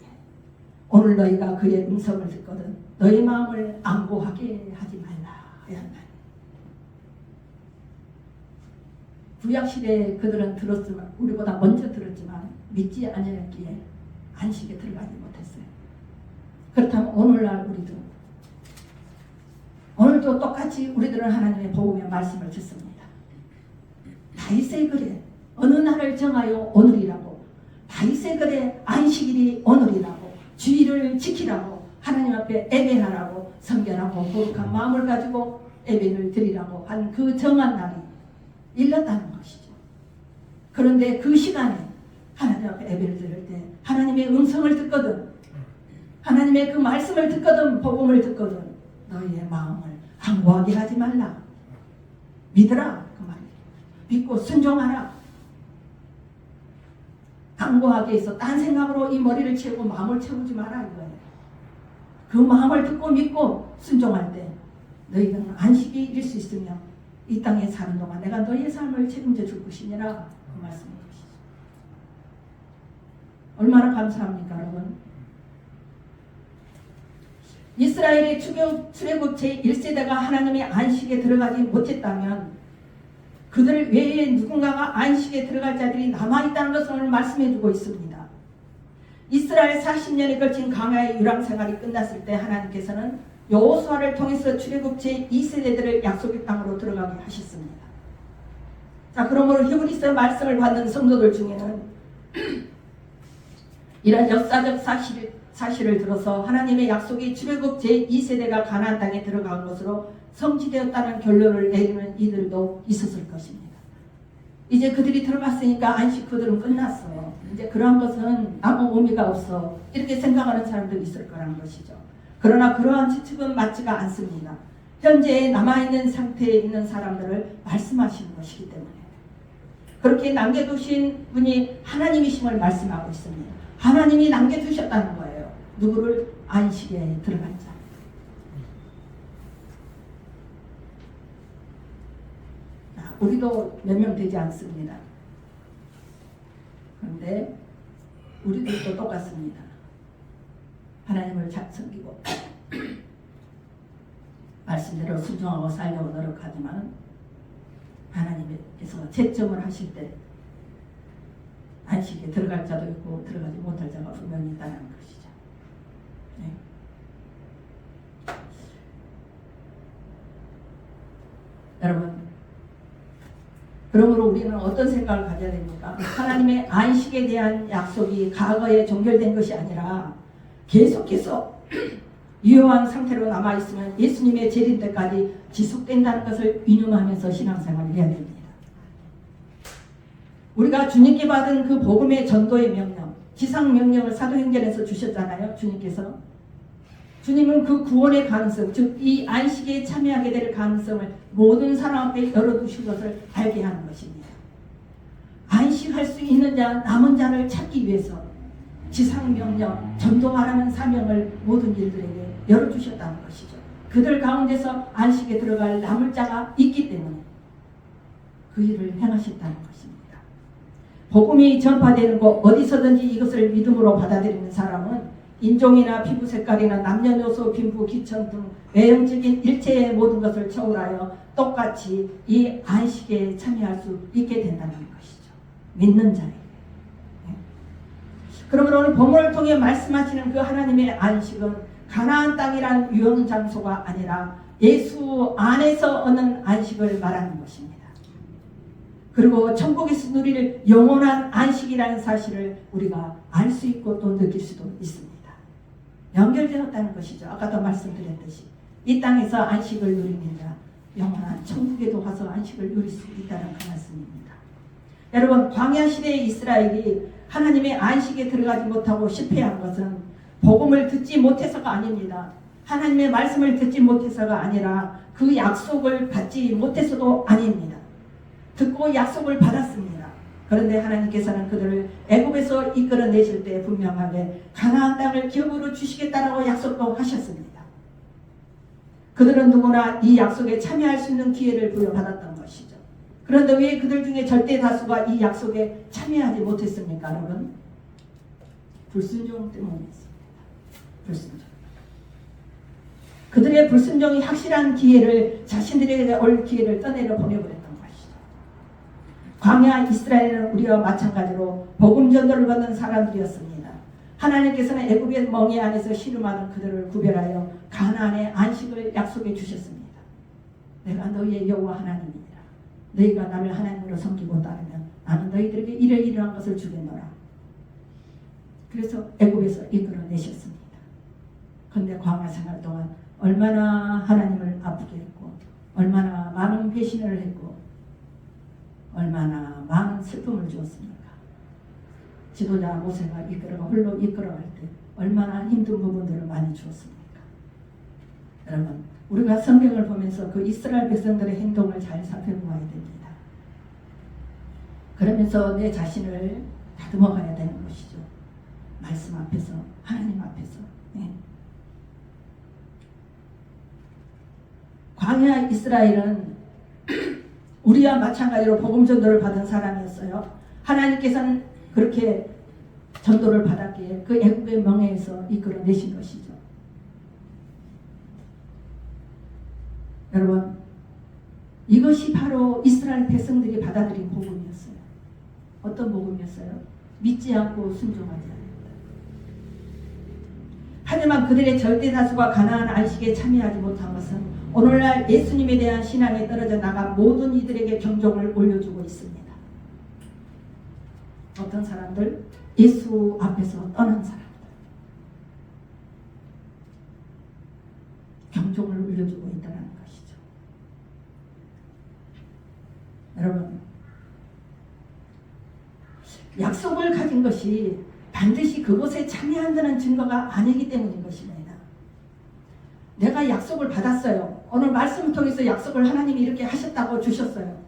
오늘 너희가 그의 음성을 듣거든 너희 마음을 안고하게 하지 말라 하였나니. 구약시대에 그들은 들었지만, 우리보다 먼저 들었지만 믿지 아니했기에 안식에 들어가지 못했어요. 그렇다면 오늘날 오늘도 똑같이 우리들은 하나님의 복음의 말씀을 듣습니다. 다윗의 글에 어느 날을 정하여 오늘이라고, 다윗의 글에 안식일이 오늘이라고, 주일을 지키라고, 하나님 앞에 예배하라고, 성결하고 거룩한 마음을 가지고 예배를 드리라고 한 그 정한 날이 일렀다는 것이죠. 그런데 그 시간에 하나님 앞에 예배를 드릴 때 하나님의 음성을 듣거든, 하나님의 그 말씀을 듣거든, 복음을 듣거든 너희의 마음을 항고하게 하지 말라. 믿으라, 그 말이에요. 믿고 순종하라. 항고하게 해서 딴 생각으로 이 머리를 채우고 마음을 채우지 마라 이거예요. 그 마음을 듣고 믿고 순종할 때 너희는 안식이 이룰 수 있으며 이 땅에 사는 동안 내가 너희의 삶을 책임져 줄 것이니라, 그 말씀인 것이죠. 얼마나 감사합니까, 여러분? 이스라엘의 출애굽 제1세대가 하나님의 안식에 들어가지 못했다면 그들 외에 누군가가 안식에 들어갈 자들이 남아있다는 것을 오늘 말씀해주고 있습니다. 이스라엘 40년에 걸친 광야의 유랑 생활이 끝났을 때 하나님께서는 여호수아를 통해서 출애굽 제2세대들을 약속의 땅으로 들어가게 하셨습니다. 자, 그러므로 히브리서 말씀을 받는 성도들 중에는 이런 역사적 사실을 들어서 하나님의 약속이 출애굽 제2세대가 가나안 땅에 들어간 것으로 성취되었다는 결론을 내리는 이들도 있었을 것입니다. 이제 그들이 들어갔으니까 안식 그들은 끝났어, 이제 그러한 것은 아무 의미가 없어, 이렇게 생각하는 사람도 있을 거라는 것이죠. 그러나 그러한 추측은 맞지가 않습니다. 현재 남아있는 상태에 있는 사람들을 말씀하시는 것이기 때문에 그렇게 남겨두신 분이 하나님이심을 말씀하고 있습니다. 하나님이 남겨두셨다는 거예요. 누구를? 안식에 들어간 자. 우리도 몇 명 되지 않습니다. 그런데 우리들도 똑같습니다. 하나님을 잘 섬기고 말씀대로 순종하고 살려고 노력하지만 하나님께서 채점을 하실 때 안식에 들어갈 자도 있고 들어가지 못할 자가 분명히 있다는 것이죠. 네. 여러분, 그러므로 우리는 어떤 생각을 가져야 됩니까? 하나님의 안식에 대한 약속이 과거에 종결된 것이 아니라 계속해서 유효한 상태로 남아있으면 예수님의 재림 때까지 지속된다는 것을 유념하면서 신앙생활을 해야 됩니다. 우리가 주님께 받은 그 복음의 전도의 명령, 지상명령을 사도행전에서 주셨잖아요. 주님은 그 구원의 가능성, 즉 이 안식에 참여하게 될 가능성을 모든 사람 앞에 열어두신 것을 알게 하는 것입니다. 안식할 수 있는 자, 남은 자를 찾기 위해서 지상명령, 전도하라는 사명을 모든 일들에게 열어주셨다는 것이죠. 그들 가운데서 안식에 들어갈 남을 자가 있기 때문에 그 일을 행하셨다는 것입니다. 복음이 전파되는 곳 어디서든지 이것을 믿음으로 받아들이는 사람은 인종이나 피부 색깔이나 남녀노소, 빈부, 기천 등 외형적인 일체의 모든 것을 초월하여 똑같이 이 안식에 참여할 수 있게 된다는 것이죠. 믿는 자에게. 그러므로 오늘 본문을 통해 말씀하시는 그 하나님의 안식은 가나안 땅이란 유언 장소가 아니라 예수 안에서 얻는 안식을 말하는 것입니다. 그리고 천국에서 누릴 영원한 안식이라는 사실을 우리가 알 수 있고 또 느낄 수도 있습니다. 연결되었다는 것이죠. 아까도 말씀드렸듯이 이 땅에서 안식을 누리는 자 영원한 천국에도 가서 안식을 누릴 수 있다는 그 말씀입니다. 여러분, 광야 시대의 이스라엘이 하나님의 안식에 들어가지 못하고 실패한 것은 복음을 듣지 못해서가 아닙니다. 하나님의 말씀을 듣지 못해서가 아니라 그 약속을 받지 못해서도 아닙니다. 듣고 약속을 받았습니다. 그런데 하나님께서는 그들을 애굽에서 이끌어내실 때 분명하게 가나안 땅을 기업으로 주시겠다라고 약속도 하셨습니다. 그들은 누구나 이 약속에 참여할 수 있는 기회를 부여받았던 것이죠. 그런데 왜 그들 중에 절대 다수가 이 약속에 참여하지 못했습니까, 여러분? 불순종 때문이었습니다. 불순종. 그들의 불순종이 확실한 기회를 자신들에게 올 기회를 떠내려 보내버렸던 것이죠. 광야 이스라엘은 우리와 마찬가지로 복음 전도를 받는 사람들이었습니다. 하나님께서는 애굽의 멍에 안에서 씨름하는 그들을 구별하여 가나안의 안식을 약속해 주셨습니다. 내가 너희의 여호와 하나님이니라. 너희가 나를 하나님으로 섬기고 따르면 나는 너희들에게 이러이러한 것을 주겠노라. 그래서 애굽에서 이끌어내셨습니다. 그런데 광야 생활 동안 얼마나 하나님을 아프게 했고 얼마나 많은 배신을 했고 얼마나 많은 슬픔을 주었습니까? 지도자 모세가 홀로 이끌어갈 때 얼마나 힘든 부분들을 많이 주었습니까? 여러분, 우리가 성경을 보면서 그 이스라엘 백성들의 행동을 잘 살펴보아야 됩니다. 그러면서 내 자신을 다듬어 가야 되는 것이죠. 말씀 앞에서, 하나님 앞에서. 네. 광야 이스라엘은 우리와 마찬가지로 복음 전도를 받은 사람이었어요. 하나님께서는 그렇게 전도를 받았기에 그 애굽의 멍에에서 이끌어내신 것이죠. 여러분, 이것이 바로 이스라엘 백성들이 받아들인 복음이었어요. 어떤 복음이었어요? 믿지 않고 순종하지 않는다. 하지만 그들의 절대 다수가 가나안 안식에 참여하지 못한 것은 오늘날 예수님에 대한 신앙에 떨어져 나간 모든 이들에게 경종을 올려주고 있습니다. 어떤 사람들? 예수 앞에서 떠난 사람들. 경종을 울려주고 있다는 것이죠. 여러분, 약속을 가진 것이 반드시 그것에 참여한다는 증거가 아니기 때문인 것입니다. 내가 약속을 받았어요. 오늘 말씀을 통해서 약속을 하나님이 이렇게 하셨다고 주셨어요.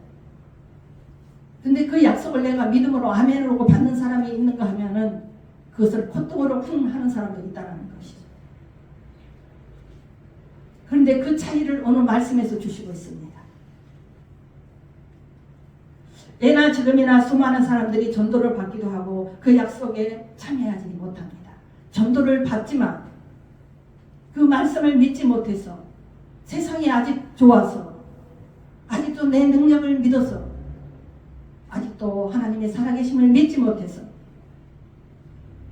근데 그 약속을 내가 믿음으로 아멘으로 받는 사람이 있는가 하면은 그것을 콧등으로 흥 하는 사람도 있다는 것이죠. 그런데 그 차이를 오늘 말씀에서 주시고 있습니다. 예나 지금이나 수많은 사람들이 전도를 받기도 하고 그 약속에 참여하지 못합니다. 전도를 받지만 그 말씀을 믿지 못해서 세상이 아직 좋아서 아직도 내 능력을 믿어서 아직도 하나님의 살아계심을 믿지 못해서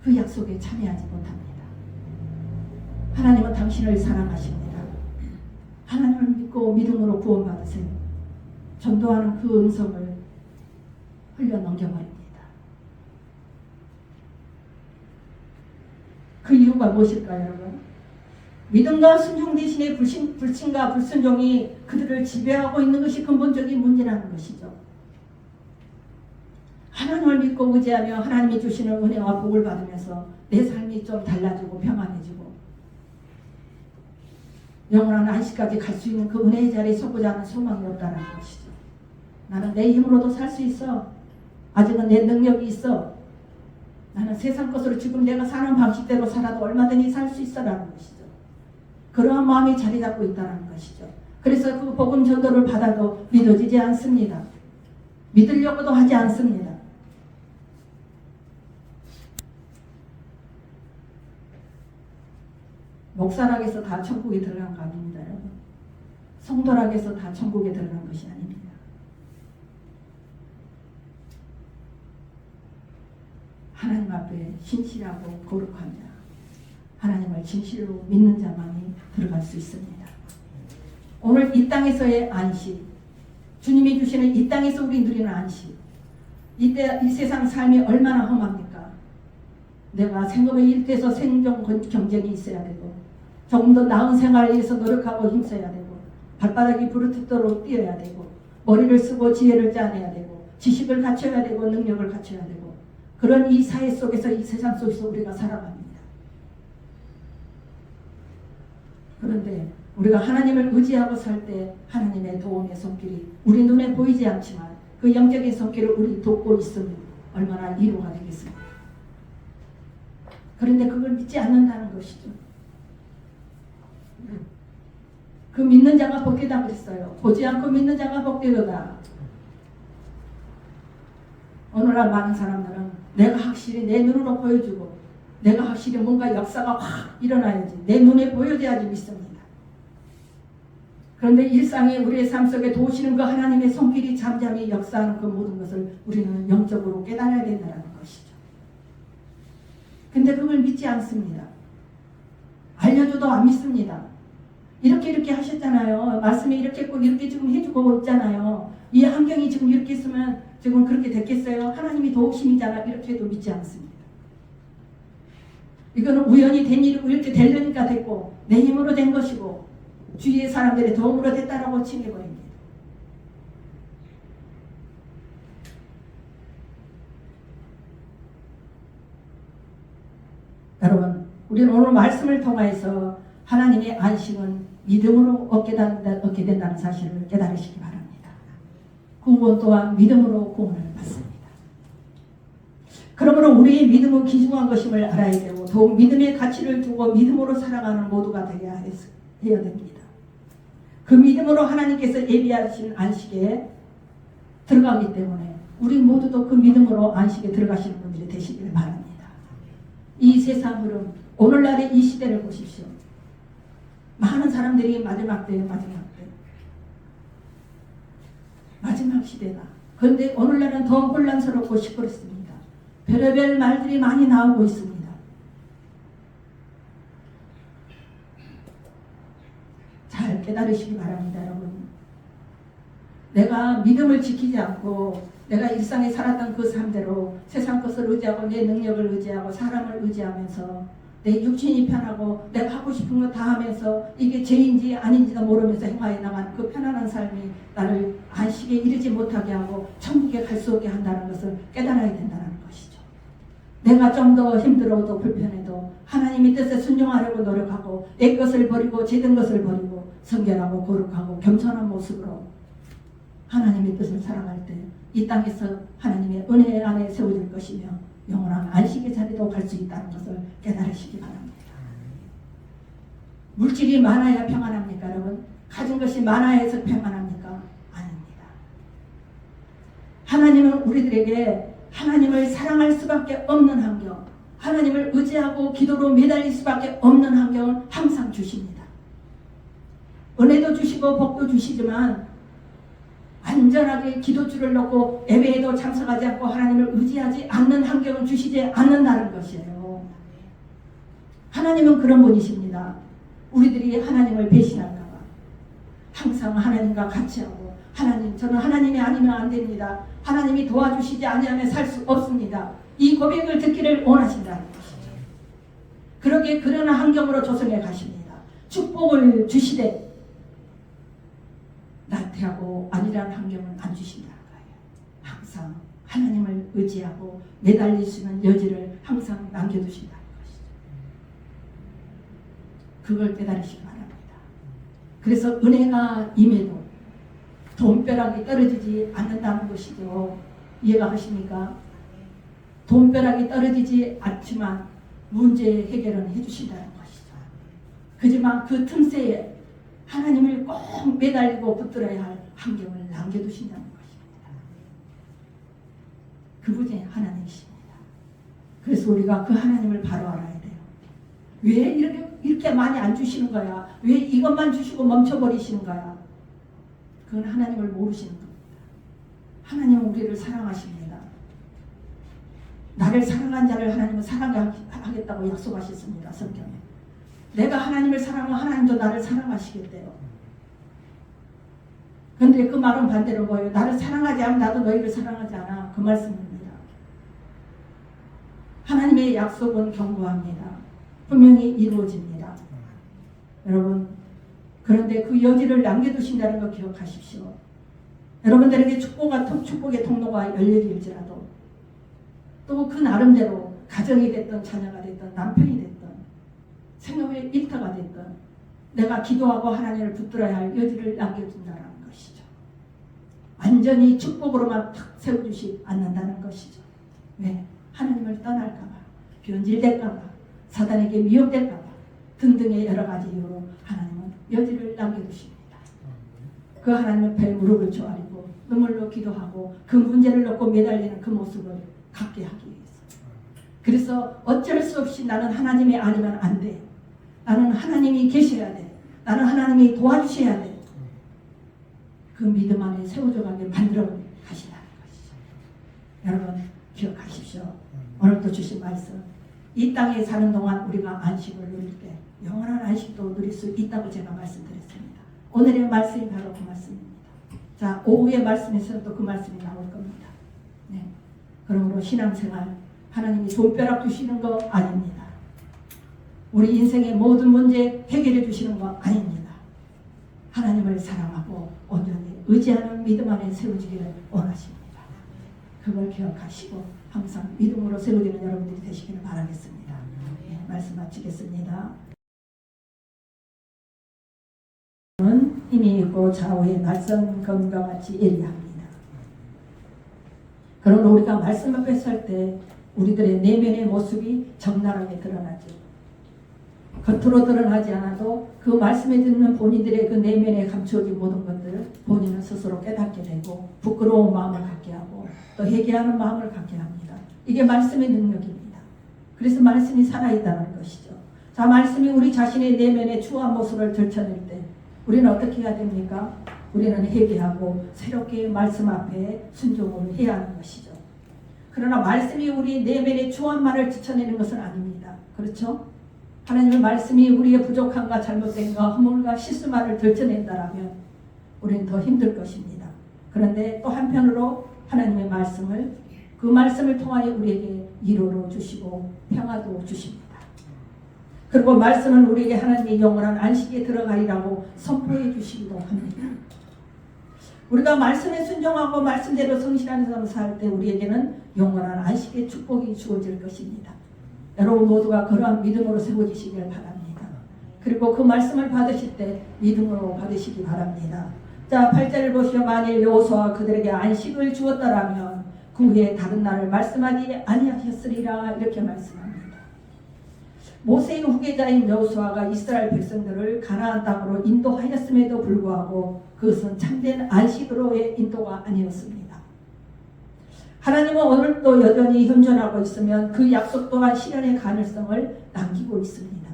그 약속에 참여하지 못합니다. 하나님은 당신을 사랑하십니다. 하나님을 믿고 믿음으로 구원받으세요. 전도하는 그 음성을 흘려 넘겨버립니다. 그 이유가 무엇일까요, 여러분? 믿음과 순종 대신에 불신과 불순종이 그들을 지배하고 있는 것이 근본적인 문제라는 것이죠. 하나님을 믿고 의지하며 하나님이 주시는 은혜와 복을 받으면서 내 삶이 좀 달라지고 평안해지고 영원한 안식까지 갈 수 있는 그 은혜의 자리에 서고자 하는 소망이 없다는 것이죠. 나는 내 힘으로도 살 수 있어. 아직은 내 능력이 있어. 나는 세상 것으로 지금 내가 사는 방식대로 살아도 얼마든지 살 수 있어라는 것이죠. 그러한 마음이 자리 잡고 있다는 것이죠. 그래서 그 복음 전도를 받아도 믿어지지 않습니다. 믿으려고도 하지 않습니다. 목사락에서 다 천국에 들어간 거 아닙니다, 여러분. 성도락에서 다 천국에 들어간 것이 아닙니다. 하나님 앞에 신실하고 거룩한 자, 하나님을 진실로 믿는 자만이 들어갈 수 있습니다. 오늘 이 땅에서의 안식, 주님이 주시는 이 땅에서 우리 누리는 안식, 이 세상 삶이 얼마나 험합니까? 내가 생업의 일터에서 생존 경쟁이 있어야 되고, 조금 더 나은 생활을 위해서 노력하고 힘써야 되고, 발바닥이 부르트도록 뛰어야 되고, 머리를 쓰고 지혜를 짜내야 되고, 지식을 갖춰야 되고, 능력을 갖춰야 되고, 그런 이 사회 속에서, 이 세상 속에서 우리가 살아갑니다. 그런데 우리가 하나님을 의지하고 살 때 하나님의 도움의 손길이 우리 눈에 보이지 않지만 그 영적인 손길을 우리 돕고 있으면 얼마나 위로가 되겠습니까? 그런데 그걸 믿지 않는다는 것이죠. 그 믿는 자가 복되다 그랬어요. 보지 않고 믿는 자가 복되도다. 오늘날 많은 사람들은 내가 확실히 내 눈으로 보여주고 내가 확실히 뭔가 역사가 확 일어나야지, 내 눈에 보여줘야지 믿습니다. 그런데 일상에 우리의 삶 속에 도우시는 그 하나님의 손길이 잠잠히 역사하는 그 모든 것을 우리는 영적으로 깨달아야 된다는 것이죠. 근데 그걸 믿지 않습니다. 알려줘도 안 믿습니다. 이렇게 하셨잖아요. 말씀이 이렇게 꼭 이렇게 지금 해주고 있잖아요. 이 환경이 지금 이렇게 있으면 지금 그렇게 됐겠어요? 하나님이 도우심이잖아. 이렇게 해도 믿지 않습니다. 이거는 우연히 된 일이고 이렇게 되려니까 됐고 내 힘으로 된 것이고 주위의 사람들의 도움으로 됐다라고 칭해버립니다. 여러분, 우리는 오늘 말씀을 통해서 하나님의 안식은 믿음으로 얻게 된다는 사실을 깨달으시기 바랍니다. 구원 또한 믿음으로 구원을 받습니다. 그러므로 우리의 믿음은 귀중한 것임을 알아야 되고 더욱 믿음의 가치를 두고 믿음으로 살아가는 모두가 되어야 됩니다. 그 믿음으로 하나님께서 예비하신 안식에 들어가기 때문에 우리 모두도 그 믿음으로 안식에 들어가시는 분들이 되시길 바랍니다. 이 세상 흐름, 오늘날의 이 시대를 보십시오. 많은 사람들이 마지막 시대다. 그런데 오늘날은 더 혼란스럽고 시끄럽습니다. 별의별 말들이 많이 나오고 있습니다. 잘 깨달으시기 바랍니다, 여러분. 내가 믿음을 지키지 않고 내가 일상에 살았던 그 삶대로 세상 것을 의지하고 내 능력을 의지하고 사람을 의지하면서 내 육신이 편하고 내가 하고 싶은 거 다 하면서 이게 죄인지 아닌지도 모르면서 행하여 나가는 그 편안한 삶이 나를 안식에 이르지 못하게 하고 천국에 갈 수 없게 한다는 것을 깨달아야 된다는 것이죠. 내가 좀 더 힘들어도 불편해도 하나님의 뜻에 순종하려고 노력하고 내 것을 버리고 제든 것을 버리고 성결하고 거룩하고 겸손한 모습으로 하나님의 뜻을 살아갈 때 이 땅에서 하나님의 은혜 안에 세워질 것이며 영원한 안식의 자리도 갈 수 있다는 것을 깨달으시기 바랍니다. 물질이 많아야 평안합니까, 여러분? 가진 것이 많아야 해서 평안합니까? 아닙니다. 하나님은 우리들에게 하나님을 사랑할 수밖에 없는 환경, 하나님을 의지하고 기도로 매달릴 수밖에 없는 환경을 항상 주십니다. 은혜도 주시고 복도 주시지만 안전하게 기도줄을 놓고 예배에도 참석하지 않고 하나님을 의지하지 않는 환경을 주시지 않는다는 것이에요. 하나님은 그런 분이십니다. 우리들이 하나님을 배신할까 봐 항상 하나님과 같이 하고 하나님, 저는 하나님이 아니면 안 됩니다. 하나님이 도와주시지 않으면 살 수 없습니다. 이 고백을 듣기를 원하신다는 것이죠. 그러게 그런 환경으로 조성해 가십니다. 축복을 주시되 나태하고 안일한 환경을 안 주신다는 거예요. 항상 하나님을 의지하고 매달릴 수 있는 여지를 항상 남겨두신다는 것이죠. 그걸 깨달으시기 바랍니다. 그래서 은혜가 임해도 돈벼락이 떨어지지 않는다는 것이죠. 이해가 가십니까? 돈벼락이 떨어지지 않지만 문제 해결은 해주신다는 것이죠. 그지만 그 틈새에 하나님을 꼭 매달리고 붙들어야 할 환경을 남겨두신다는 것입니다. 그분이 하나님이십니다. 그래서 우리가 그 하나님을 바로 알아야 돼요. 왜 이렇게 많이 안 주시는 거야? 왜 이것만 주시고 멈춰버리시는 거야? 그건 하나님을 모르시는 겁니다. 하나님은 우리를 사랑하십니다. 나를 사랑한 자를 하나님은 사랑하겠다고 약속하셨습니다. 성경에. 내가 하나님을 사랑하면 하나님도 나를 사랑하시겠대요. 그런데 그 말은 반대로 뭐예요? 나를 사랑하지 않으면 나도 너희를 사랑하지 않아. 그 말씀입니다. 하나님의 약속은 견고합니다. 분명히 이루어집니다. 여러분, 그런데 그 여지를 남겨두신다는 거 기억하십시오. 여러분들에게 축복의 통로가 열려질지라도 또 그 나름대로 가정이 됐든 자녀가 됐든 남편이 됐든 생업의 일터가 됐든 내가 기도하고 하나님을 붙들어야 할 여지를 남겨준다는 것이죠. 완전히 축복으로만 탁 세워주지 않는다는 것이죠. 왜? 하나님을 떠날까봐, 변질될까봐, 사단에게 미혹될까봐 등등의 여러 가지 이유로 하나님은 여지를 남겨두십니다. 그 하나님은 별 무릎을 조아리고 눈물로 기도하고 그 문제를 놓고 매달리는 그 모습을 갖게 하기 위해서. 그래서 어쩔 수 없이 나는 하나님이 아니면 안 돼. 나는 하나님이 계셔야 돼. 나는 하나님이 도와주셔야 돼. 그 믿음 안에 세워져가게 만들어 가시라는 것이죠. 여러분 기억하십시오. 오늘도 주신 말씀. 이 땅에 사는 동안 우리가 안식을 누릴 때 영원한 안식도 누릴 수 있다고 제가 말씀드렸습니다. 오늘의 말씀이 바로 그 말씀입니다. 자, 오후의 말씀에서는 또 그 말씀이 나올 겁니다. 네. 그러므로 신앙생활 하나님이 손벼락 주시는 거 아닙니다. 우리 인생의 모든 문제 해결해 주시는 거 아닙니다. 하나님을 사랑하고 온전히 의지하는 믿음 안에 세워지기를 원하십니다. 그걸 기억하시고 항상 믿음으로 세워지는 여러분들이 되시기를 바라겠습니다. 네, 말씀 마치겠습니다. 힘이 있고 좌우에 낯선 검과 같이 예리합니다. 그러나 우리가 말씀 앞에 설 때 우리들의 내면의 모습이 적나라하게 드러나죠. 겉으로 드러나지 않아도 그 말씀에 듣는 본인들의 그 내면에 감추어진 모든 것들을 본인은 스스로 깨닫게 되고 부끄러운 마음을 갖게 하고 또 회개하는 마음을 갖게 합니다. 이게 말씀의 능력입니다. 그래서 말씀이 살아있다는 것이죠. 자, 말씀이 우리 자신의 내면의 추한 모습을 들춰낼 때 우리는 어떻게 해야 됩니까? 우리는 회개하고 새롭게 말씀 앞에 순종을 해야 하는 것이죠. 그러나 말씀이 우리 내면의 추한만을 지쳐내는 것은 아닙니다. 그렇죠? 하나님의 말씀이 우리의 부족함과 잘못됨과 허물과 실수만을 들춰낸다라면 우리는 더 힘들 것입니다. 그런데 또 한편으로 하나님의 말씀을 그 말씀을 통하여 우리에게 위로로 주시고 평화도 주십니다. 그리고 말씀은 우리에게 하나님의 영원한 안식에 들어가리라고 선포해 주시기도 합니다. 우리가 말씀에 순종하고 말씀대로 성실한 삶을 살 때 우리에게는 영원한 안식의 축복이 주어질 것입니다. 여러분 모두가 그러한 믿음으로 세워지시길 바랍니다. 그리고 그 말씀을 받으실 때 믿음으로 받으시기 바랍니다. 자, 8절을 보시오. 만일 여호수아가 그들에게 안식을 주었더라면 그 후에 다른 날을 말씀하지 아니하셨으리라 이렇게 말씀합니다. 모세의 후계자인 여호수아가 이스라엘 백성들을 가나안 땅으로 인도하였음에도 불구하고 그것은 참된 안식으로의 인도가 아니었습니다. 하나님은 오늘도 여전히 현존하고 있으면 그 약속 또한 실현의 가능성을 남기고 있습니다.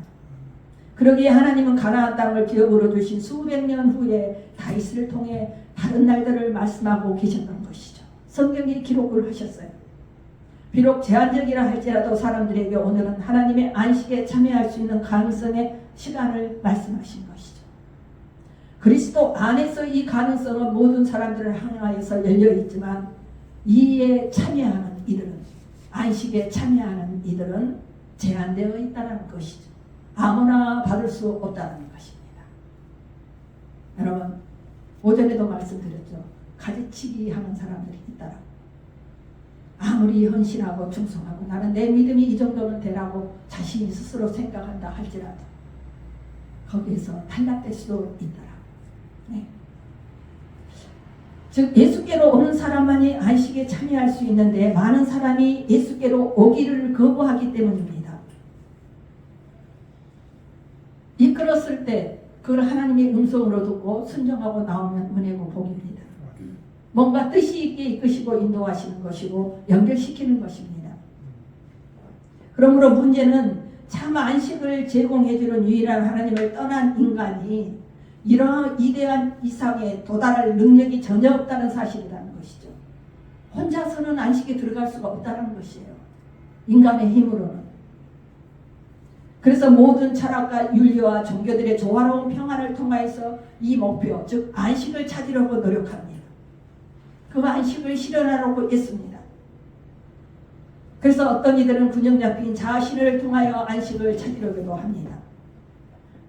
그러기에 하나님은 가나안 땅을 기업으로 주신 수백 년 후에 다윗을 통해 다른 날들을 말씀하고 계셨던 것이죠. 성경에 기록을 하셨어요. 비록 제한적이라 할지라도 사람들에게 오늘은 하나님의 안식에 참여할 수 있는 가능성의 시간을 말씀하신 것이죠. 그리스도 안에서 이 가능성은 모든 사람들을 향하여서 열려있지만 이에 참여하는 이들은, 안식에 참여하는 이들은 제한되어 있다는 것이죠. 아무나 받을 수 없다는 것입니다. 여러분, 오전에도 말씀드렸죠. 가지치기 하는 사람들이 있다라고. 아무리 헌신하고 충성하고 나는 내 믿음이 이 정도는 되라고 자신이 스스로 생각한다 할지라도 거기에서 탈락될 수도 있더라. 네. 즉 예수께로 오는 사람만이 안식에 참여할 수 있는데 많은 사람이 예수께로 오기를 거부하기 때문입니다. 이끌었을 때 그걸 하나님의 음성으로 듣고 순종하고 나오면 은혜고 복입니다. 뭔가 뜻이 있게 이끄시고 인도하시는 것이고 연결시키는 것입니다. 그러므로 문제는 참 안식을 제공해주는 유일한 하나님을 떠난 인간이 이러한 위대한 이상에 도달할 능력이 전혀 없다는 사실이라는 것이죠. 혼자서는 안식에 들어갈 수가 없다는 것이에요. 인간의 힘으로는. 그래서 모든 철학과 윤리와 종교들의 조화로운 평화를 통하여서 이 목표, 즉 안식을 찾으려고 노력합니다. 그 안식을 실현하려고 했습니다. 그래서 어떤 이들은 균형 잡힌 자신을 통하여 안식을 찾으려고도 합니다.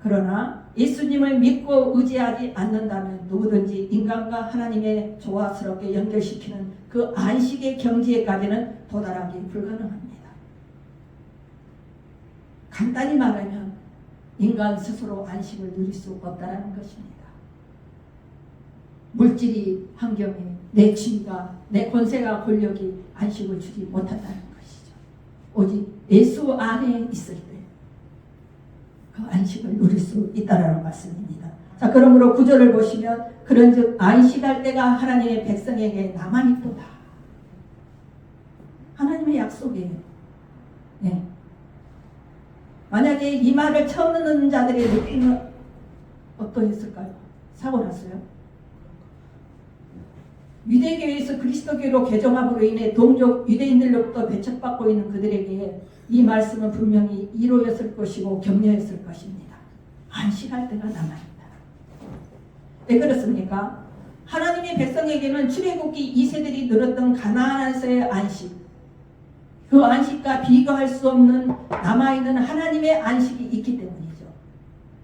그러나 예수님을 믿고 의지하지 않는다면 누구든지 인간과 하나님의 조화스럽게 연결시키는 그 안식의 경지에까지는 도달하기 불가능합니다. 간단히 말하면 인간 스스로 안식을 누릴 수 없다는 것입니다. 물질이, 환경이, 내 지위가, 내 권세가, 권력이 안식을 주지 못한다는 것이죠. 오직 예수 안에 있을 때 그 안식을 누릴 수 있다라는 말씀입니다. 자, 그러므로 구절을 보시면 그런즉 안식할 때가 하나님의 백성에게 남아있도다. 하나님의 약속이에요. 네. 만약에 이 말을 처음 듣는 자들의 느낌은 어떠했을까요? 사고 났어요? 유대교회에서 그리스도교로 개종함으로 인해 동족 유대인들로부터 배척받고 있는 그들에게 이 말씀은 분명히 이로였을 것이고 격려했을 것입니다. 안식할 때가 남아있다. 왜 그렇습니까? 하나님의 백성에게는 출애굽기 2세들이 누렸던 가나안에서의 안식, 그 안식과 비교할 수 없는 남아있는 하나님의 안식이 있기 때문이죠.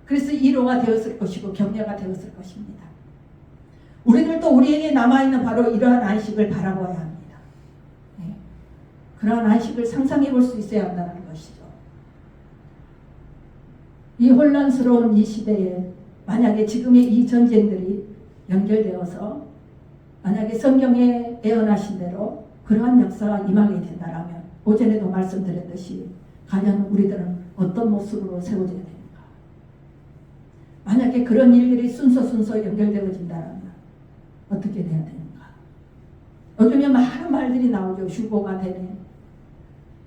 그래서 위로가 되었을 것이고 격려가 되었을 것입니다. 우리들도 우리에게 남아있는 바로 이러한 안식을 바라봐야 합니다. 네. 그러한 안식을 상상해 볼 수 있어야 한다는 것이죠. 이 혼란스러운 이 시대에 만약에 지금의 이 전쟁들이 연결되어서 만약에 성경에 예언하신 대로 그러한 역사가 임하게 된다면 오전에도 말씀드렸듯이 과연 우리들은 어떤 모습으로 세워져야 되는가? 만약에 그런 일들이 순서 연결되어진다면 어떻게 돼야 되는가? 요즘에 많은 말들이 나오죠. 휴고가 되네,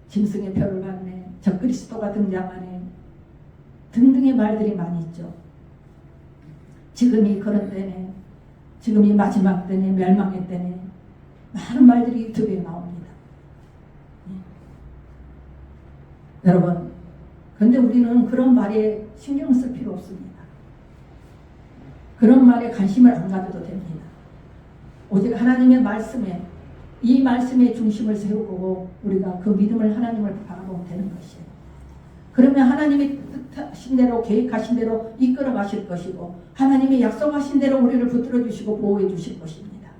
짐승의 표를 받네, 적그리스도가 등장하네 등등의 말들이 많이 있죠. 지금이 그런 때네, 지금이 마지막 때네, 멸망의 때네, 많은 말들이 유튜브에 나옵니다. 여러분, 그런데 우리는 그런 말에 신경 쓸 필요 없습니다. 그런 말에 관심을 안 가져도 됩니다. 오직 하나님의 말씀에, 이 말씀의 중심을 세우고 우리가 그 믿음을, 하나님을 바라보면 되는 것이에요. 그러면 하나님의 뜻하신 대로, 계획하신 대로 이끌어 가실 것이고 하나님의 약속하신 대로 우리를 붙들어 주시고 보호해 주실 것입니다.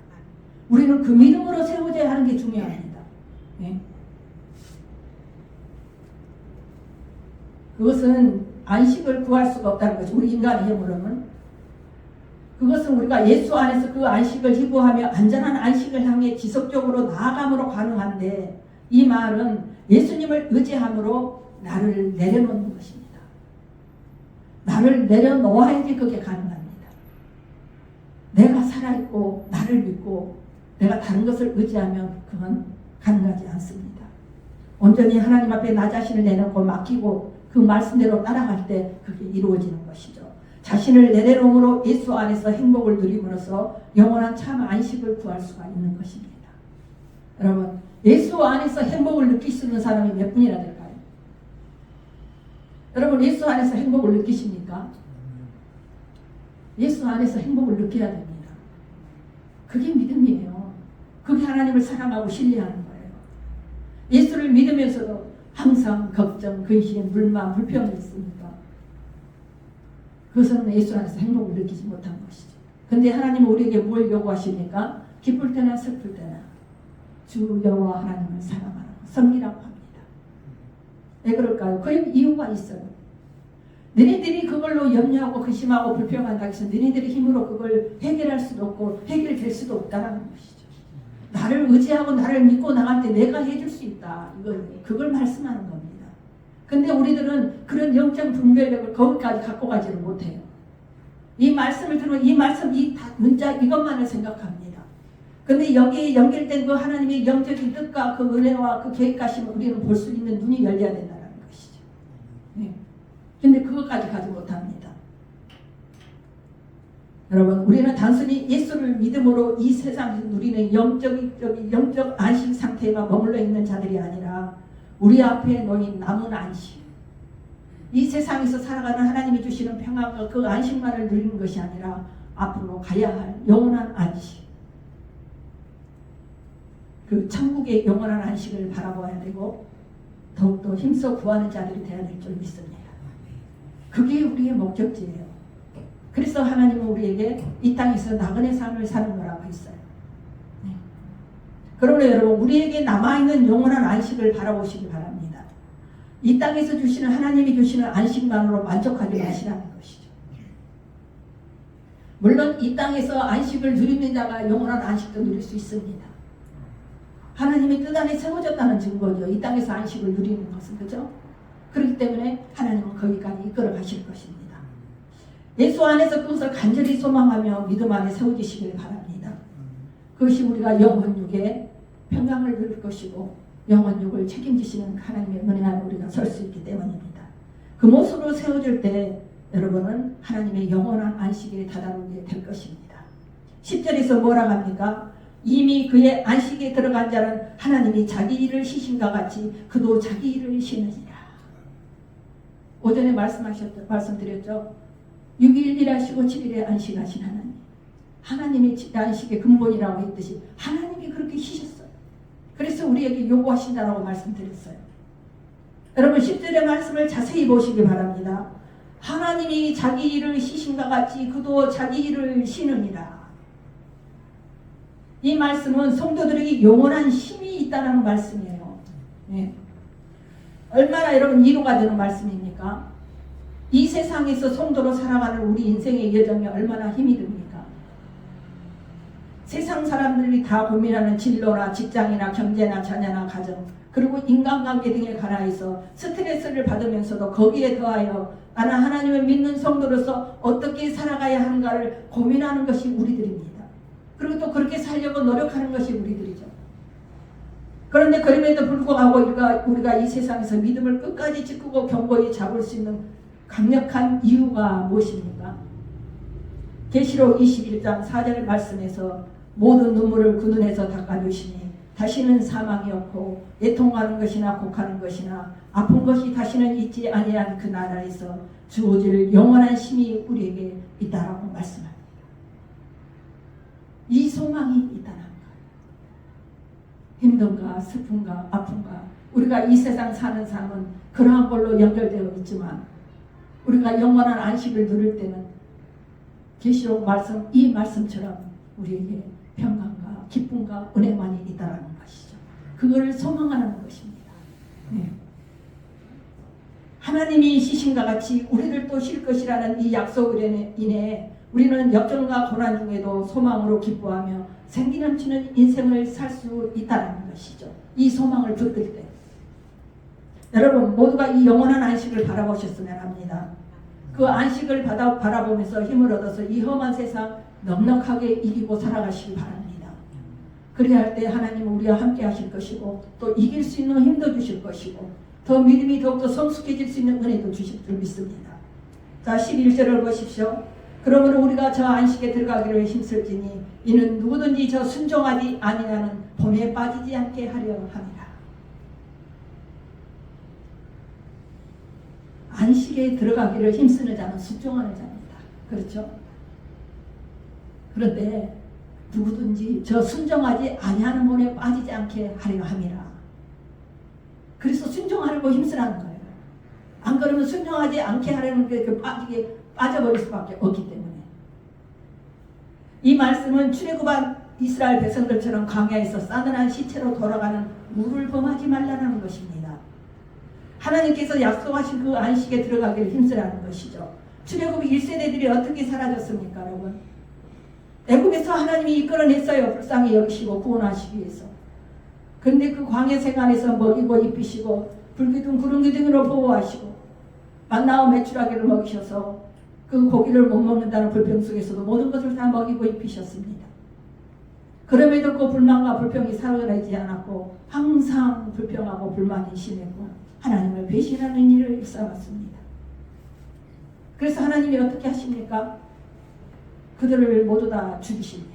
우리는 그 믿음으로 세워져야 하는 게 중요합니다. 네? 그것은 안식을 구할 수가 없다는 것이 우리 인간의 힘으로는. 그것은 우리가 예수 안에서 그 안식을 희구하며 안전한 안식을 향해 지속적으로 나아감으로 가능한데, 이 말은 예수님을 의지함으로 나를 내려놓는 것입니다. 나를 내려놓아야지 그게 가능합니다. 내가 살아있고 나를 믿고 내가 다른 것을 의지하면 그건 가능하지 않습니다. 온전히 하나님 앞에 나 자신을 내놓고 맡기고 그 말씀대로 따라갈 때 그게 이루어지는 것이죠. 자신을 내려놓음으로 예수 안에서 행복을 누림으로써 영원한 참 안식을 구할 수가 있는 것입니다. 여러분, 예수 안에서 행복을 느낄 수 있는 사람이 몇 분이나 될까요? 여러분, 예수 안에서 행복을 느끼십니까? 예수 안에서 행복을 느껴야 됩니다. 그게 믿음이에요. 그게 하나님을 사랑하고 신뢰하는 거예요. 예수를 믿으면서도 항상 걱정, 근심, 불만, 불평이 있습니까? 그것은 예수 안에서 행복을 느끼지 못한 것이죠. 그런데 하나님은 우리에게 뭘 요구하십니까? 기쁠 때나 슬플 때나 주 여호와 하나님을 사랑하라, 섬기라고 합니다. 왜 그럴까요? 그 이유가 있어요. 너희들이 그걸로 염려하고 근심하고 불평한다 해서 너희들의 힘으로 그걸 해결할 수도 없고 해결될 수도 없다는 것이죠. 나를 의지하고 나를 믿고 나갈 때 내가 해줄 수 있다. 그걸 말씀하는 겁니다. 근데 우리들은 그런 영적 분별력을 거기까지 갖고 가지를 못해요. 이 말씀을 들으면 이 말씀, 이 문자 이것만을 생각합니다. 근데 여기에 연결된 그 하나님의 영적인 뜻과 그 은혜와 그 계획하심을 우리는 볼 수 있는 눈이 열려야 된다는 것이죠. 네. 근데 그것까지 가지 못합니다. 여러분, 우리는 단순히 예수를 믿음으로 이 세상에서 누리는 영적 안식 상태에만 머물러 있는 자들이 아니라 우리 앞에 놓인 남은 안식, 이 세상에서 살아가는 하나님이 주시는 평안과 그 안식만을 누리는 것이 아니라 앞으로 가야 할 영원한 안식, 그 천국의 영원한 안식을 바라봐야 되고 더욱더 힘써 구하는 자들이 되어야 될 줄 믿습니다. 그게 우리의 목적지예요. 그래서 하나님은 우리에게 이 땅에서 나그네 삶을 사는 거라고 했어요. 네. 그러므로 여러분, 우리에게 남아있는 영원한 안식을 바라보시기 바랍니다. 이 땅에서 주시는, 하나님이 주시는 안식만으로 만족하지 마시라는 것이죠. 물론 이 땅에서 안식을 누리는 자가 영원한 안식도 누릴 수 있습니다. 하나님의 뜻 안에 세워졌다는 증거죠. 이 땅에서 안식을 누리는 것은. 그죠? 그렇기 때문에 하나님은 거기까지 이끌어 가실 것입니다. 예수 안에서 그것을 간절히 소망하며 믿음 안에 세워지시길 바랍니다. 그것이 우리가 영혼육에 평강을 누릴 것이고 영혼육을 책임지시는 하나님의 은혜 안에 우리가 설 수 있기 때문입니다. 그 모습으로 세워질 때 여러분은 하나님의 영원한 안식에 다다르게 될 것입니다. 10절에서 뭐라고 합니까? 이미 그의 안식에 들어간 자는 하나님이 자기 일을 쉬신과 같이 그도 자기 일을 쉬느니라. 오전에 말씀드렸죠. 6일 일하시고 7일에 안식하신 하나님. 하나님의 안식의 근본이라고 했듯이 하나님이 그렇게 쉬셨어요. 그래서 우리에게 요구하신다라고 말씀드렸어요. 여러분 10절의 말씀을 자세히 보시기 바랍니다. 하나님이 자기 일을 쉬신과 같이 그도 자기 일을 쉬느니라. 이 말씀은 성도들에게 영원한 힘이 있다는 말씀이에요. 네. 얼마나 여러분 이루가 되는 말씀입니까? 이 세상에서 성도로 살아가는 우리 인생의 여정이 얼마나 힘이 듭니까? 세상 사람들이 다 고민하는 진로나 직장이나 경제나 자녀나 가정, 그리고 인간관계 등에 관하여서 스트레스를 받으면서도 거기에 더하여 나는 하나님을 믿는 성도로서 어떻게 살아가야 하는가를 고민하는 것이 우리들입니다. 그리고 또 그렇게 살려고 노력하는 것이 우리들이죠. 그런데 그럼에도 불구하고 우리가 이 세상에서 믿음을 끝까지 지키고 견고히 잡을 수 있는 강력한 이유가 무엇입니까? 계시록 21장 4절 말씀에서 모든 눈물을 그 눈에서 닦아주시니 다시는 사망이 없고 애통하는 것이나 곡하는 것이나 아픈 것이 다시는 있지 아니한 그 나라에서 주어질 영원한 힘이 우리에게 있다라고 말씀합니다. 이 소망이 있다는 거예요. 힘든가 슬픈가 아픈가 우리가 이 세상 사는 삶은 그러한 걸로 연결되어 있지만 우리가 영원한 안식을 누릴 때는 계시록 말씀, 이 말씀처럼 우리에게 평강과 기쁨과 은혜만이 있다는 것이죠. 그걸 소망하는 것입니다. 네. 하나님이 쉬신과 같이 우리들도 쉴 것이라는 이 약속으로 인해 우리는 역경과 고난 중에도 소망으로 기뻐하며 생기 넘치는 인생을 살 수 있다는 것이죠. 이 소망을 붙들 때 여러분 모두가 이 영원한 안식을 바라보셨으면 합니다. 그 안식을 바라보면서 힘을 얻어서 이 험한 세상 넉넉하게 이기고 살아가시기 바랍니다. 그래야 할 때 하나님은 우리와 함께 하실 것이고 또 이길 수 있는 힘도 주실 것이고 더 믿음이 더욱더 성숙해질 수 있는 은혜도 주실 줄 믿습니다. 자 11절을 보십시오. 그러므로 우리가 저 안식에 들어가기를 힘쓸지니 이는 누구든지 저 순종하지 아니하는 본에 빠지지 않게 하려 함이라. 안식에 들어가기를 힘쓰는 자는 순종하는 자입니다. 그렇죠? 그런데 누구든지 저 순종하지 아니하는 본에 빠지지 않게 하려 함이라. 그래서 순종하려고 힘쓰라는 거예요. 안 그러면 순종하지 않게 하려는 게 빠져버릴 수밖에 없기 때문에. 이 말씀은 출애굽한 이스라엘 백성들처럼 광야에서 싸늘한 시체로 돌아가는 물을 범하지 말라는 것입니다. 하나님께서 약속하신 그 안식에 들어가기를 힘쓰라는 것이죠. 출애굽 1세대들이 어떻게 사라졌습니까, 여러분? 애굽에서 하나님이 이끌어냈어요. 불쌍히 여기시고 구원하시기 위해서. 그런데 그 광야 생활에서 먹이고 입히시고 불기둥 구름기둥으로 보호하시고 만나와 메추라기를 먹이셔서 그 고기를 못 먹는다는 불평 속에서도 모든 것을 다 먹이고 입히셨습니다. 그럼에도 그 불만과 불평이 사라지지 않았고 항상 불평하고 불만이 심했고 하나님을 배신하는 일을 일삼았습니다. 그래서 하나님이 어떻게 하십니까? 그들을 모두 다 죽이십니다.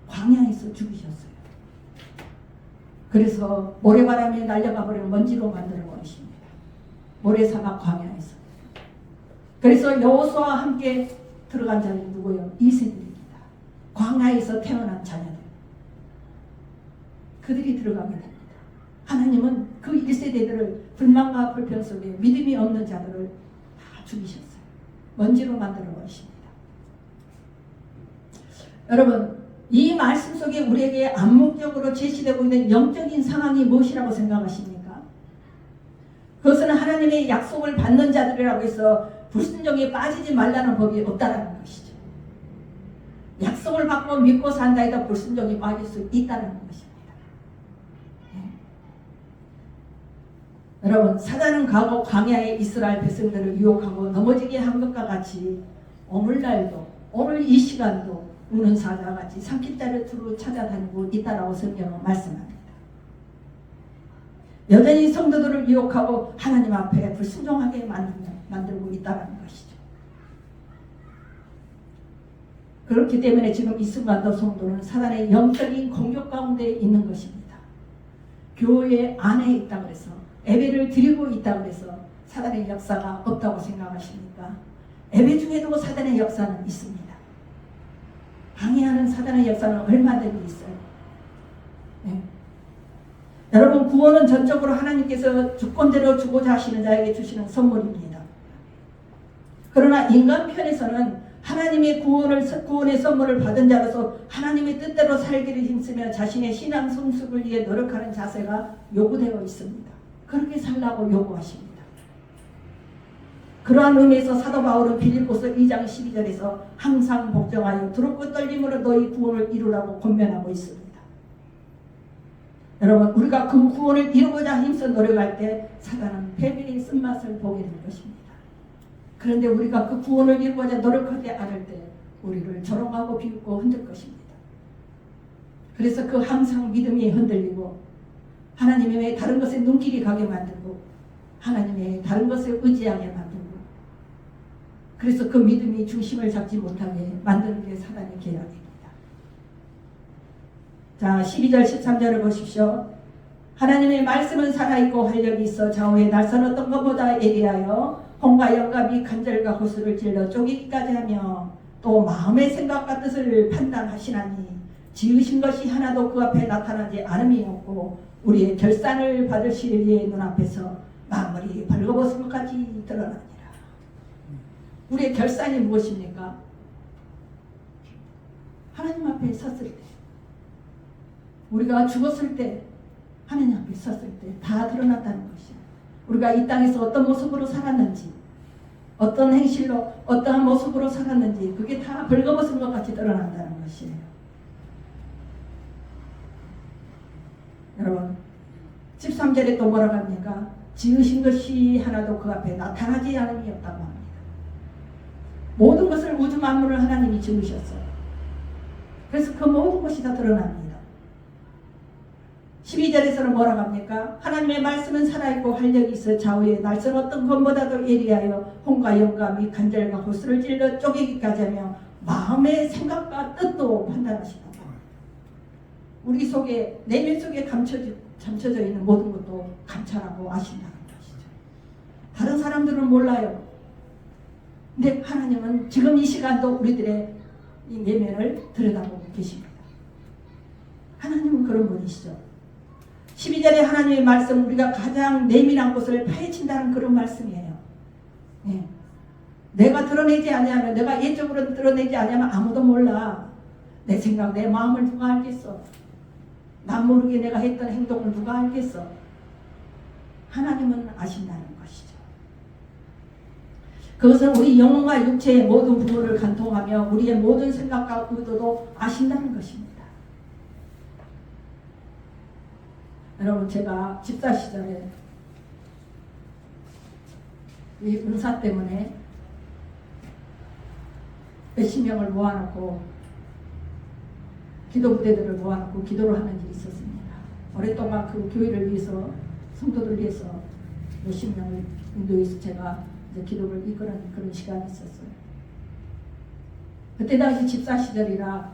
광야에서 죽이셨어요. 그래서 모래바람에 날려가 버리는 먼지로 만들어 버리십니다. 모래사막 광야에서. 그래서 여호수아와 함께 들어간 자는 누구예요? 이세들입니다. 광야에서 태어난 자녀들. 그들이 들어가게 됩니다. 하나님은 그 1세대들을 불만과 불평 속에 믿음이 없는 자들을 다 죽이셨어요. 먼지로 만들어 버리십니다. 여러분, 이 말씀 속에 우리에게 암묵적으로 제시되고 있는 영적인 상황이 무엇이라고 생각하십니까? 그것은 하나님의 약속을 받는 자들이라고 해서 불순종에 빠지지 말라는 법이 없다라는 것이죠. 약속을 받고 믿고 산다 해도 불순종에 빠질 수 있다는 것입니다. 네. 여러분, 사단은 과거 광야의 이스라엘 백성들을 유혹하고 넘어지게 한 것과 같이 오늘날도, 오늘 이 시간도 우는 사자와 같이 산길자를 두루 찾아다니고 있다라고 성경은 말씀합니다. 여전히 성도들을 유혹하고 하나님 앞에 불순종하게 만들고 있다는 것이죠. 그렇기 때문에 지금 이 순간도 성도는 사단의 영적인 공격 가운데 있는 것입니다. 교회 안에 있다 그래서 예배를 드리고 있다 그래서 사단의 역사가 없다고 생각하십니까? 예배 중에도 사단의 역사는 있습니다. 방해하는 사단의 역사는 얼마든지 있어요. 네. 여러분, 구원은 전적으로 하나님께서 주권대로 주고자 하시는 자에게 주시는 선물입니다. 그러나 인간 편에서는 하나님의 구원의 선물을 받은 자로서 하나님의 뜻대로 살기를 힘쓰며 자신의 신앙 성숙을 위해 노력하는 자세가 요구되어 있습니다. 그렇게 살라고 요구하십니다. 그러한 의미에서 사도 바울은 빌립보서 2장 12절에서 항상 복종하여 두렵고 떨림으로 너희 구원을 이루라고 권면하고 있습니다. 여러분, 우리가 그 구원을 이루고자 힘써 노력할 때 사단은 패배의 쓴맛을 보게 될 것입니다. 그런데 우리가 그 구원을 이루고자 노력하지 않을 때 우리를 조롱하고 비웃고 흔들 것입니다. 그래서 그 항상 믿음이 흔들리고 하나님의 다른 것에 눈길이 가게 만들고 하나님의 다른 것에 의지하게 만들고 그래서 그 믿음이 중심을 잡지 못하게 만드는 게 사단의 계략입니다. 자, 12절 13절을 보십시오. 하나님의 말씀은 살아있고 활력이 있어 좌우의 날선 어떤 것보다 예리하여 홍과 영감이 간절과 호수를 찔러 쪼개기까지 하며 또 마음의 생각과 뜻을 판단하시나니 지으신 것이 하나도 그 앞에 나타나지 않음이 없고 우리의 결산을 받을 시리의 눈앞에서 만물이 벌거벗은 것까지 드러나니라. 우리의 결산이 무엇입니까? 하나님 앞에 섰을 때, 우리가 죽었을 때, 하나님 앞에 섰을 때 다 드러났다는 것이에요. 우리가 이 땅에서 어떤 모습으로 살았는지, 어떤 행실로, 어떠한 모습으로 살았는지 그게 다 벌거벗은 것 같이 드러난다는 것이에요. 여러분, 13절에 또 뭐라고 합니까? 지으신 것이 하나도 그 앞에 나타나지 않음이 없다고 합니다. 모든 것을 우주 만물을 하나님이 지으셨어요. 그래서 그 모든 것이 다 드러납니다. 12절에서는 뭐라고 합니까? 하나님의 말씀은 살아있고 활력이 있어 좌우에 날선 어떤 것보다도 예리하여 홍과 영감이 간절과 호수를 찔러 쪼개기까지 하며 마음의 생각과 뜻도 판단하신다. 우리 속에, 내면 속에 감춰져 있는 모든 것도 감찰하고 아신다는 것이죠. 다른 사람들은 몰라요. 근데 하나님은 지금 이 시간도 우리들의 이 내면을 들여다보고 계십니다. 하나님은 그런 분이시죠. 12절에 하나님의 말씀, 우리가 가장 내밀한 곳을 파헤친다는 그런 말씀이에요. 네. 내가 드러내지 않으면, 내가 예적으로 드러내지 않으면 아무도 몰라. 내 생각, 내 마음을 누가 알겠어? 난 모르게 내가 했던 행동을 누가 알겠어? 하나님은 아신다는 것이죠. 그것은 우리 영혼과 육체의 모든 부분을 간통하며 우리의 모든 생각과 의도도 아신다는 것입니다. 여러분, 제가 집사 시절에 이 은사 때문에 몇십 명을 모아놓고 기도 부대들을 모아놓고 기도를 하는 일이 있었습니다. 오랫동안 그 교회를 위해서, 성도들을 위해서 몇십 명을 인도해서 제가 이제 기도를 이끄는 그런 시간이 있었어요. 그때 당시 집사 시절이라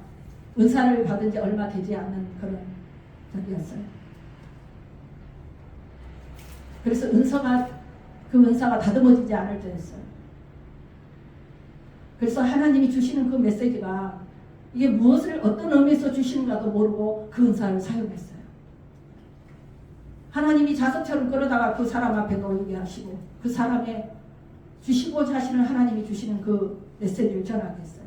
은사를 받은 지 얼마 되지 않는 그런 적이었어요. 그래서 그 은사가 다듬어지지 않을 때였어요. 그래서 하나님이 주시는 그 메시지가 이게 무엇을 어떤 의미에서 주시는가도 모르고 그 은사를 사용했어요. 하나님이 자석처럼 끌어다가 그 사람 앞에 놓이게 하시고 그 사람의 주시고자 하시는 하나님이 주시는 그 메시지를 전하게 했어요.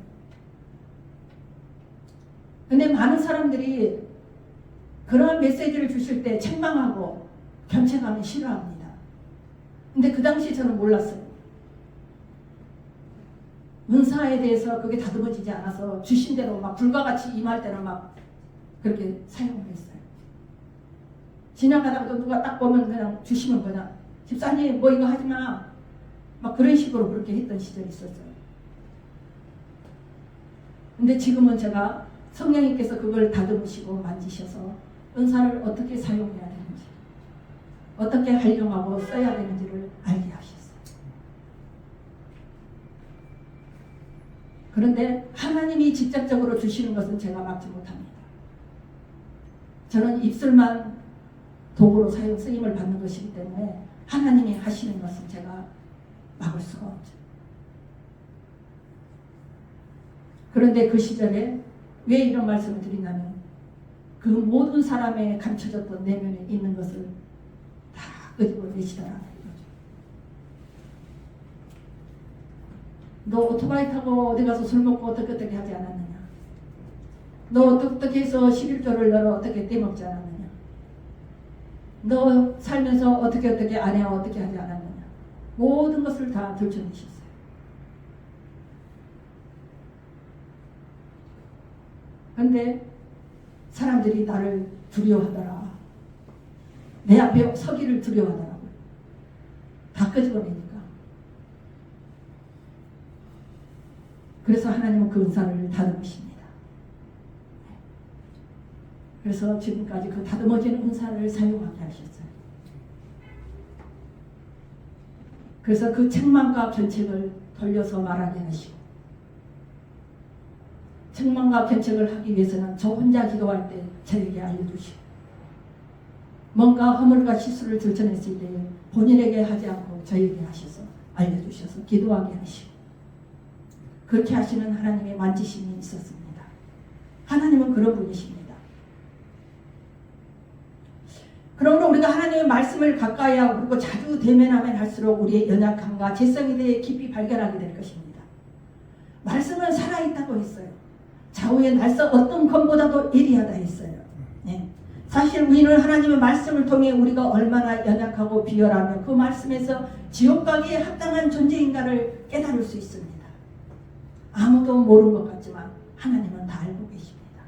근데 많은 사람들이 그러한 메시지를 주실 때 책망하고 견책하면 싫어합니다. 근데 그 당시 저는 몰랐어요. 은사에 대해서 그게 다듬어지지 않아서 주신 대로 막 불과같이 임할 때는 막 그렇게 사용을 했어요. 지나가다가도 누가 딱 보면 그냥 주시면 그냥 집사님 뭐 이거 하지마 막 그런 식으로 그렇게 했던 시절이 있었어요. 근데 지금은 제가 성령님께서 그걸 다듬으시고 만지셔서 은사를 어떻게 사용해야 되는지 어떻게 활용하고 써야 되는지를 알게 하셨어요. 그런데 하나님이 직접적으로 주시는 것은 제가 막지 못합니다. 저는 입술만 도구로 사용 쓰임을 받는 것이기 때문에 하나님이 하시는 것은 제가 막을 수가 없죠. 그런데 그 시절에 왜 이런 말씀을 드리냐면 그 모든 사람의 감춰졌던 내면에 있는 것을 다 끄집어내시더라. 너 오토바이 타고 어디 가서 술 먹고 어떻게 하지 않았느냐? 너 어떻게 해서 11조를 너를 어떻게 떼먹지 않았느냐? 너 살면서 어떻게 아내와 어떻게 하지 않았느냐? 모든 것을 다 들춰내셨어요. 그런데 사람들이 나를 두려워하더라. 내 앞에 서기를 두려워하더라고요. 다 끄집어내니까. 그래서 하나님은 그 은사를 다듬으십니다. 그래서 지금까지 그 다듬어지는 은사를 사용하게 하셨어요. 그래서 그 책망과 견책을 돌려서 말하게 하시고 책망과 견책을 하기 위해서는 저 혼자 기도할 때 저에게 알려주시고 뭔가 허물과 실수를 들춰냈을 때 본인에게 하지 않고 저에게 하셔서 알려주셔서 기도하게 하시고 그렇게 하시는 하나님의 만지심이 있었습니다. 하나님은 그런 분이십니다. 그러므로 우리가 하나님의 말씀을 가까이 하고 그리고 자주 대면하면 할수록 우리의 연약함과 죄성에 대해 깊이 발견하게 될 것입니다. 말씀은 살아있다고 했어요. 좌우의 날서 어떤 검보다도 예리하다 했어요. 네. 사실 우리는 하나님의 말씀을 통해 우리가 얼마나 연약하고 비열하며 그 말씀에서 지옥 가기에 합당한 존재인가를 깨달을 수 있습니다. 아무도 모르는 것 같지만 하나님은 다 알고 계십니다.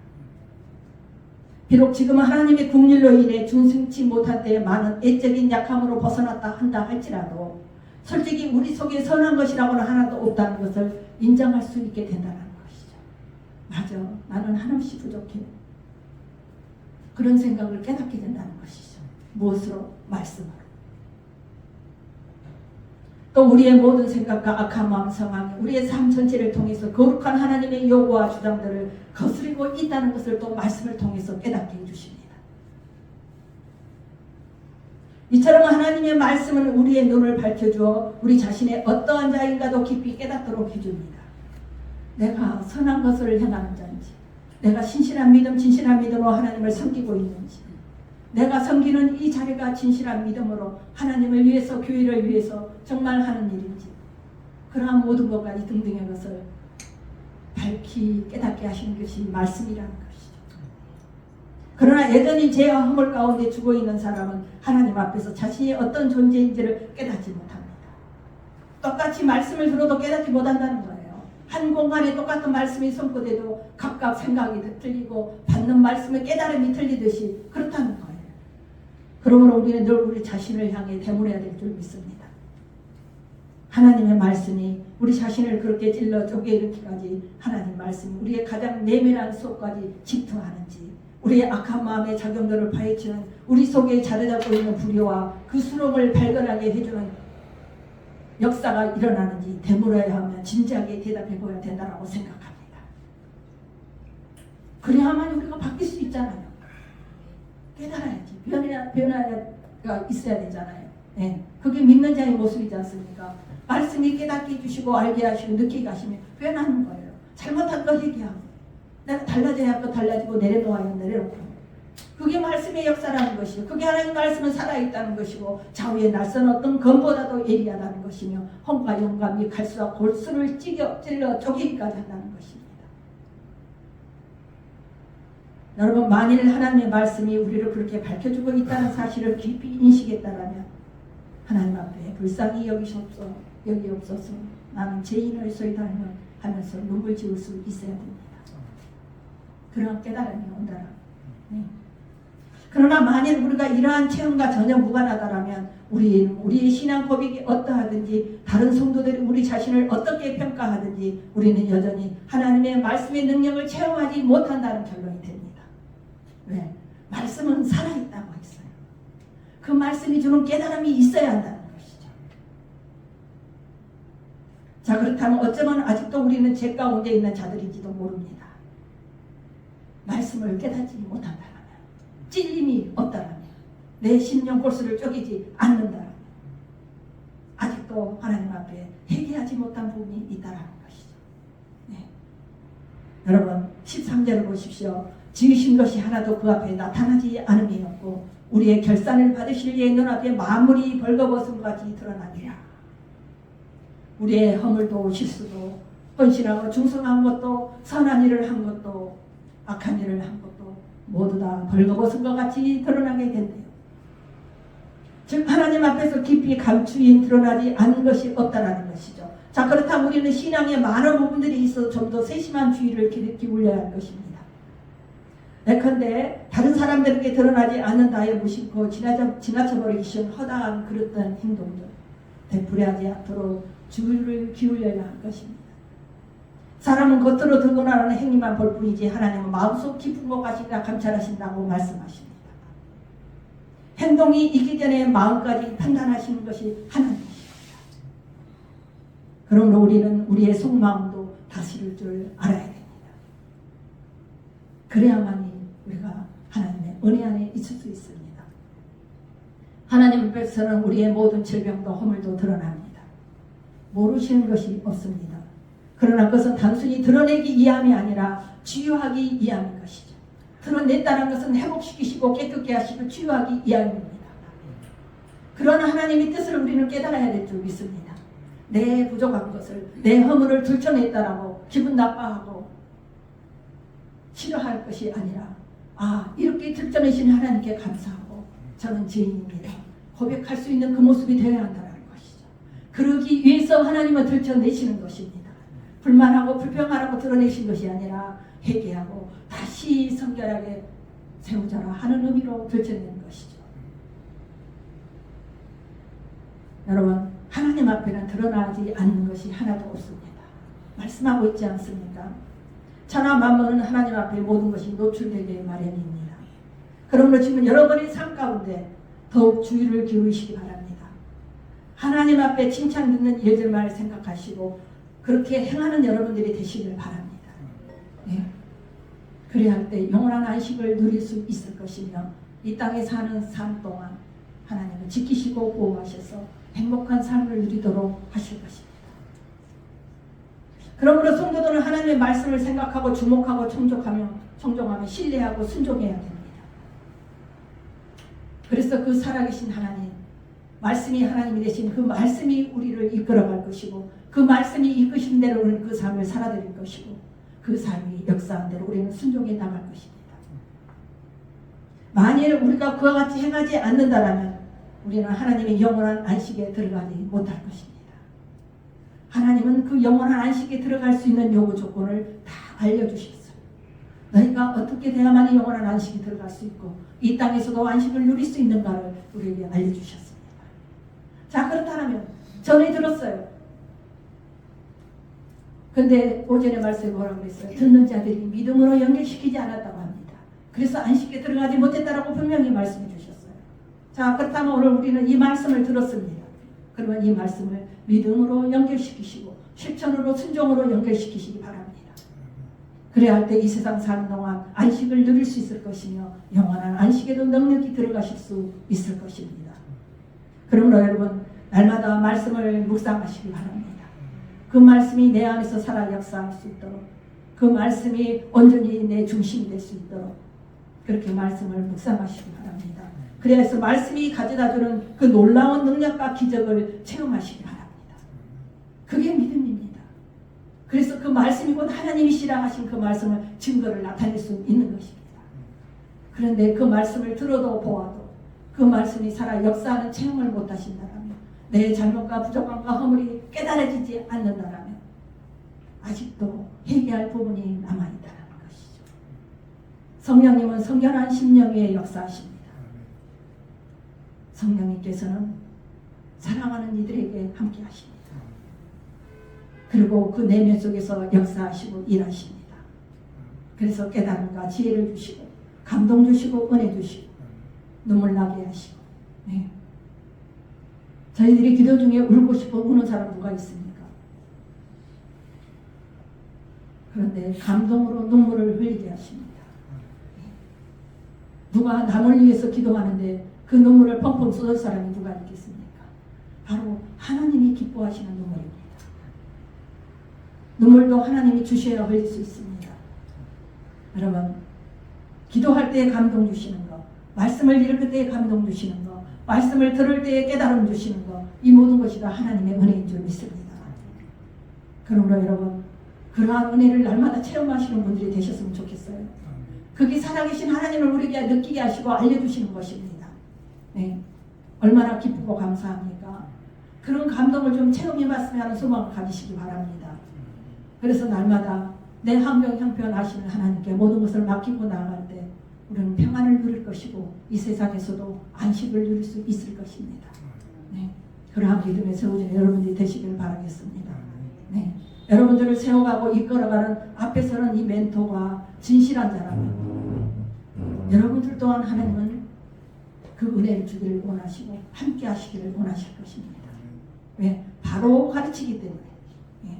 비록 지금은 하나님의 국률로 인해 중승치 못할 때에 많은 애적인 약함으로 벗어났다 한다 할지라도 솔직히 우리 속에 선한 것이라고는 하나도 없다는 것을 인정할 수 있게 된다는 것이죠. 맞아, 나는 한없이 부족해. 그런 생각을 깨닫게 된다는 것이죠. 무엇으로? 말씀으로. 또 우리의 모든 생각과 악한 마음 상황, 우리의 삶 전체를 통해서 거룩한 하나님의 요구와 주장들을 거스리고 있다는 것을 또 말씀을 통해서 깨닫게 해주십니다. 이처럼 하나님의 말씀은 우리의 눈을 밝혀주어 우리 자신의 어떠한 자인가도 깊이 깨닫도록 해줍니다. 내가 선한 것을 행하는 자인지, 내가 신실한 믿음, 진실한 믿음으로 하나님을 섬기고 있는지, 내가 섬기는 이 자리가 진실한 믿음으로 하나님을 위해서 교회를 위해서 정말 하는 일인지 그러한 모든 것까지 등등의 것을 밝히 깨닫게 하시는 것이 말씀이라는 것이죠. 그러나 여전히 죄와 허물 가운데 죽어 있는 사람은 하나님 앞에서 자신이 어떤 존재인지를 깨닫지 못합니다. 똑같이 말씀을 들어도 깨닫지 못한다는 거예요. 한 공간에 똑같은 말씀이 선포돼도 각각 생각이 틀리고 받는 말씀의 깨달음이 틀리듯이 그렇다는 거예요. 그러므로 우리는 늘 우리 자신을 향해 대물해야 될 줄 믿습니다. 하나님의 말씀이 우리 자신을 그렇게 찔러 쪼개일으키까지 하나님 말씀이 우리의 가장 내면한 속까지 침투하는지, 우리의 악한 마음의 작용들을 파헤치는 우리 속에 자리 잡고 있는 불의와 그 수렁을 발견하게 해주는 역사가 일어나는지 되물어야 하면 진지하게 대답해 보아야 된다고 생각합니다. 그래야만 우리가 바뀔 수 있잖아요. 깨달아야지. 변화가 있어야 되잖아요. 네, 그게 믿는 자의 모습이지 않습니까? 말씀이 깨닫게 해주시고 알게 하시고 느끼게 하시면 변하는 거예요. 잘못한 거 얘기하고 내가 달라져야 할 거 달라지고 내려놓아야 내려놓고 그게 말씀의 역사라는 것이고 그게 하나님 말씀은 살아있다는 것이고 좌우에 낯선 어떤 검보다도 예리하다는 것이며 혼과 영감이 갈수와 골수를 찔러 쪼개기까지 한다는 것입니다. 여러분 만일 하나님의 말씀이 우리를 그렇게 밝혀주고 있다는 사실을 깊이 인식했다면 하나님 앞에 불쌍히 여기옵소서 나는 죄인을 소이다 하면서 눈물 지을 수 있어야 됩니다. 그런 깨달음이 온다라. 네. 그러나 만일 우리가 이러한 체험과 전혀 무관하다면 우리의 신앙 고백이 어떠하든지 다른 성도들이 우리 자신을 어떻게 평가하든지 우리는 여전히 하나님의 말씀의 능력을 체험하지 못한다는 결론이 됩니다. 왜? 말씀은 살아있다고 했어요. 그 말씀이 주는 깨달음이 있어야 한다는 것이죠. 자 그렇다면 어쩌면 아직도 우리는 죄 가운데 있는 자들인지도 모릅니다. 말씀을 깨닫지 못한다면 찔림이 없다라면 내 심령 골수를 쪼개지 않는다라면 아직도 하나님 앞에 회개하지 못한 부분이 있다라는 것이죠. 네. 여러분 13절을 보십시오. 지으신 것이 하나도 그 앞에 나타나지 않음이 없고 우리의 결산을 받으실 예의 눈앞에 만물이 벌거벗은 같이 드러나니라. 우리의 허물도 실수도 헌신하고 충성한 것도 선한 일을 한 것도 악한 일을 한 것도 모두 다 벌거벗은 것 같이 드러나게 된대요. 즉 하나님 앞에서 깊이 감추인 드러나지 않은 것이 없다라는 것이죠. 자 그렇다면 우리는 신앙에 많은 부분들이 있어 좀 더 세심한 주의를 기울여야 할 것입니다. 예컨대 다른 사람들에게 드러나지 않는다에 무심코 지나쳐버리기 쉬운 허다한 그릇된 행동들 되풀이하지 않도록 주의를 기울여야 할 것입니다. 사람은 겉으로 드러나는 행위만 볼 뿐이지 하나님은 마음속 깊은 것까지 다 감찰하신다고 말씀하십니다. 행동이 있기 전에 마음까지 판단하시는 것이 하나님이십니다. 그러므로 우리는 우리의 속마음도 다스릴 줄 알아야 됩니다. 그래야만이 우리가 하나님의 은혜 안에 있을 수 있습니다. 하나님 앞에서는 우리의 모든 질병도 허물도 드러납니다. 모르시는 것이 없습니다. 그러나 그것은 단순히 드러내기 위함이 아니라 치유하기 위함인 것이죠. 드러냈다는 것은 회복시키시고 깨끗게 하시고 치유하기 위함입니다. 그러나 하나님의 뜻을 우리는 깨달아야 될 줄 믿습니다. 내 부족한 것을 내 허물을 들춰냈다라고 기분 나빠하고 싫어할 것이 아니라 이렇게 들춰내신 하나님께 감사하고 저는 죄인입니다. 고백할 수 있는 그 모습이 되어야 한다는 것이죠. 그러기 위해서 하나님은 들춰내시는 것입니다. 불만하고 불평하라고 드러내신 것이 아니라 회개하고 다시 성결하게 세우자라 하는 의미로 들춰내는 것이죠. 여러분 하나님 앞에는 드러나지 않는 것이 하나도 없습니다. 말씀하고 있지 않습니까? 천하 만물은 하나님 앞에 모든 것이 노출되게 마련입니다. 그러므로 지금 여러분의 삶 가운데 더욱 주의를 기울이시기 바랍니다. 하나님 앞에 칭찬 듣는 일들만 생각하시고 그렇게 행하는 여러분들이 되시길 바랍니다. 네. 그래야 할 때 영원한 안식을 누릴 수 있을 것이며 이 땅에 사는 삶 동안 하나님은 지키시고 보호하셔서 행복한 삶을 누리도록 하실 것입니다. 그러므로 성도들은 하나님의 말씀을 생각하고 주목하고 청종하며 신뢰하고 순종해야 됩니다. 그래서 그 살아계신 하나님, 말씀이 하나님이 되신 그 말씀이 우리를 이끌어갈 것이고 그 말씀이 이끄신 대로 우리는 그 삶을 살아드릴 것이고 그 삶이 역사한 대로 우리는 순종해 나갈 것입니다. 만일 우리가 그와 같이 행하지 않는다면 우리는 하나님의 영원한 안식에 들어가지 못할 것입니다. 하나님은 그 영원한 안식에 들어갈 수 있는 요구 조건을 다 알려주셨어요. 너희가 어떻게 돼야만 영원한 안식에 들어갈 수 있고 이 땅에서도 안식을 누릴 수 있는가를 우리에게 알려주셨습니다. 자 그렇다면 전에 들었어요. 근데 오전에 말씀에 뭐라고 그랬어요? 듣는 자들이 믿음으로 연결시키지 않았다고 합니다. 그래서 안식에 들어가지 못했다라고 분명히 말씀해 주셨어요. 자 그렇다면 오늘 우리는 이 말씀을 들었습니다. 그러면 이 말씀을 믿음으로 연결시키시고 실천으로 순종으로 연결시키시기 바랍니다. 그래야 할 때 이 세상 사는 동안 안식을 누릴 수 있을 것이며 영원한 안식에도 넉넉히 들어가실 수 있을 것입니다. 그러므로 여러분 날마다 말씀을 묵상하시기 바랍니다. 그 말씀이 내 안에서 살아 역사할 수 있도록, 그 말씀이 온전히 내 중심이 될 수 있도록 그렇게 말씀을 묵상하시기 바랍니다. 그래서 말씀이 가져다주는 그 놀라운 능력과 기적을 체험하시기 바랍니다. 그게 믿음입니다. 그래서 그 말씀이 곧 하나님이시라 하신 그 말씀을 증거를 나타낼 수 있는 것입니다. 그런데 그 말씀을 들어도 보아도 그 말씀이 살아 역사하는 체험을 못하신다면, 내 잘못과 부족함과 허물이 깨달아지지 않는다면 아직도 회개할 부분이 남아있다는 것이죠. 성령님은 성결한 심령에 역사하십니다. 성령님께서는 사랑하는 이들에게 함께 하십니다. 그리고 그 내면 속에서 역사하시고 일하십니다. 그래서 깨달음과 지혜를 주시고 감동 주시고 은혜 주시고 눈물 나게 하시고. 네. 저희들이 기도 중에 울고 싶어 우는 사람 누가 있습니까? 그런데 감동으로 눈물을 흘리게 하십니다. 누가 남을 위해서 기도하는데 그 눈물을 펑펑 쏟을 사람이 누가 있겠습니까? 바로 하나님이 기뻐하시는 눈물입니다. 눈물도 하나님이 주셔야 흘릴 수 있습니다. 여러분, 기도할 때에 감동 주시는 것, 말씀을 읽을 때에 감동 주시는 것, 말씀을 들을 때에 깨달음 주시는 것, 이 모든 것이 다 하나님의 은혜인 줄 믿습니다. 그러므로 여러분, 그러한 은혜를 날마다 체험하시는 분들이 되셨으면 좋겠어요. 그게 살아계신 하나님을 우리에게 느끼게 하시고 알려주시는 것입니다. 네. 얼마나 기쁘고 감사합니까? 그런 감동을 좀 체험해봤으면 하는 소망을 가지시기 바랍니다. 그래서 날마다 내 환경 형편하시는 하나님께 모든 것을 맡기고 나아갈 때 우리는 평안을 누릴 것이고 이 세상에서도 안식을 누릴 수 있을 것입니다. 네. 그러한 믿음의 세워진 여러분들이 되시길 바라겠습니다. 네. 여러분들을 세워가고 이끌어가는 앞에 서는 이 멘토가 진실한 자라면 여러분들 또한 하나님은 그 은혜를 주기를 원하시고 함께 하시기를 원하실 것입니다. 왜? 바로 가르치기 때문에. 예.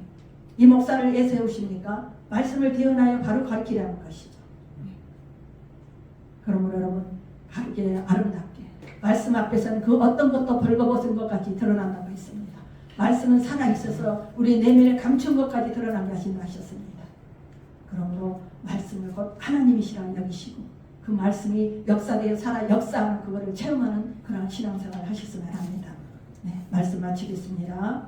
이 목사를 왜 세우십니까? 말씀을 대언하여 바로 가르치려는 것이죠. 예. 그러므로 여러분 바르게 아름답게 말씀 앞에서는 그 어떤 것도 벌거벗은 것까지 드러난다고 했습니다. 말씀은 살아있어서 우리 내면에 감춘 것까지 드러나게 하신다 하셨습니다. 그러므로 말씀을 곧 하나님이시라 여기시고 그 말씀이 역사되어 살아 역사하는 그거를 체험하는 그런 신앙생활을 하셨으면 합니다. 네, 말씀 마치겠습니다.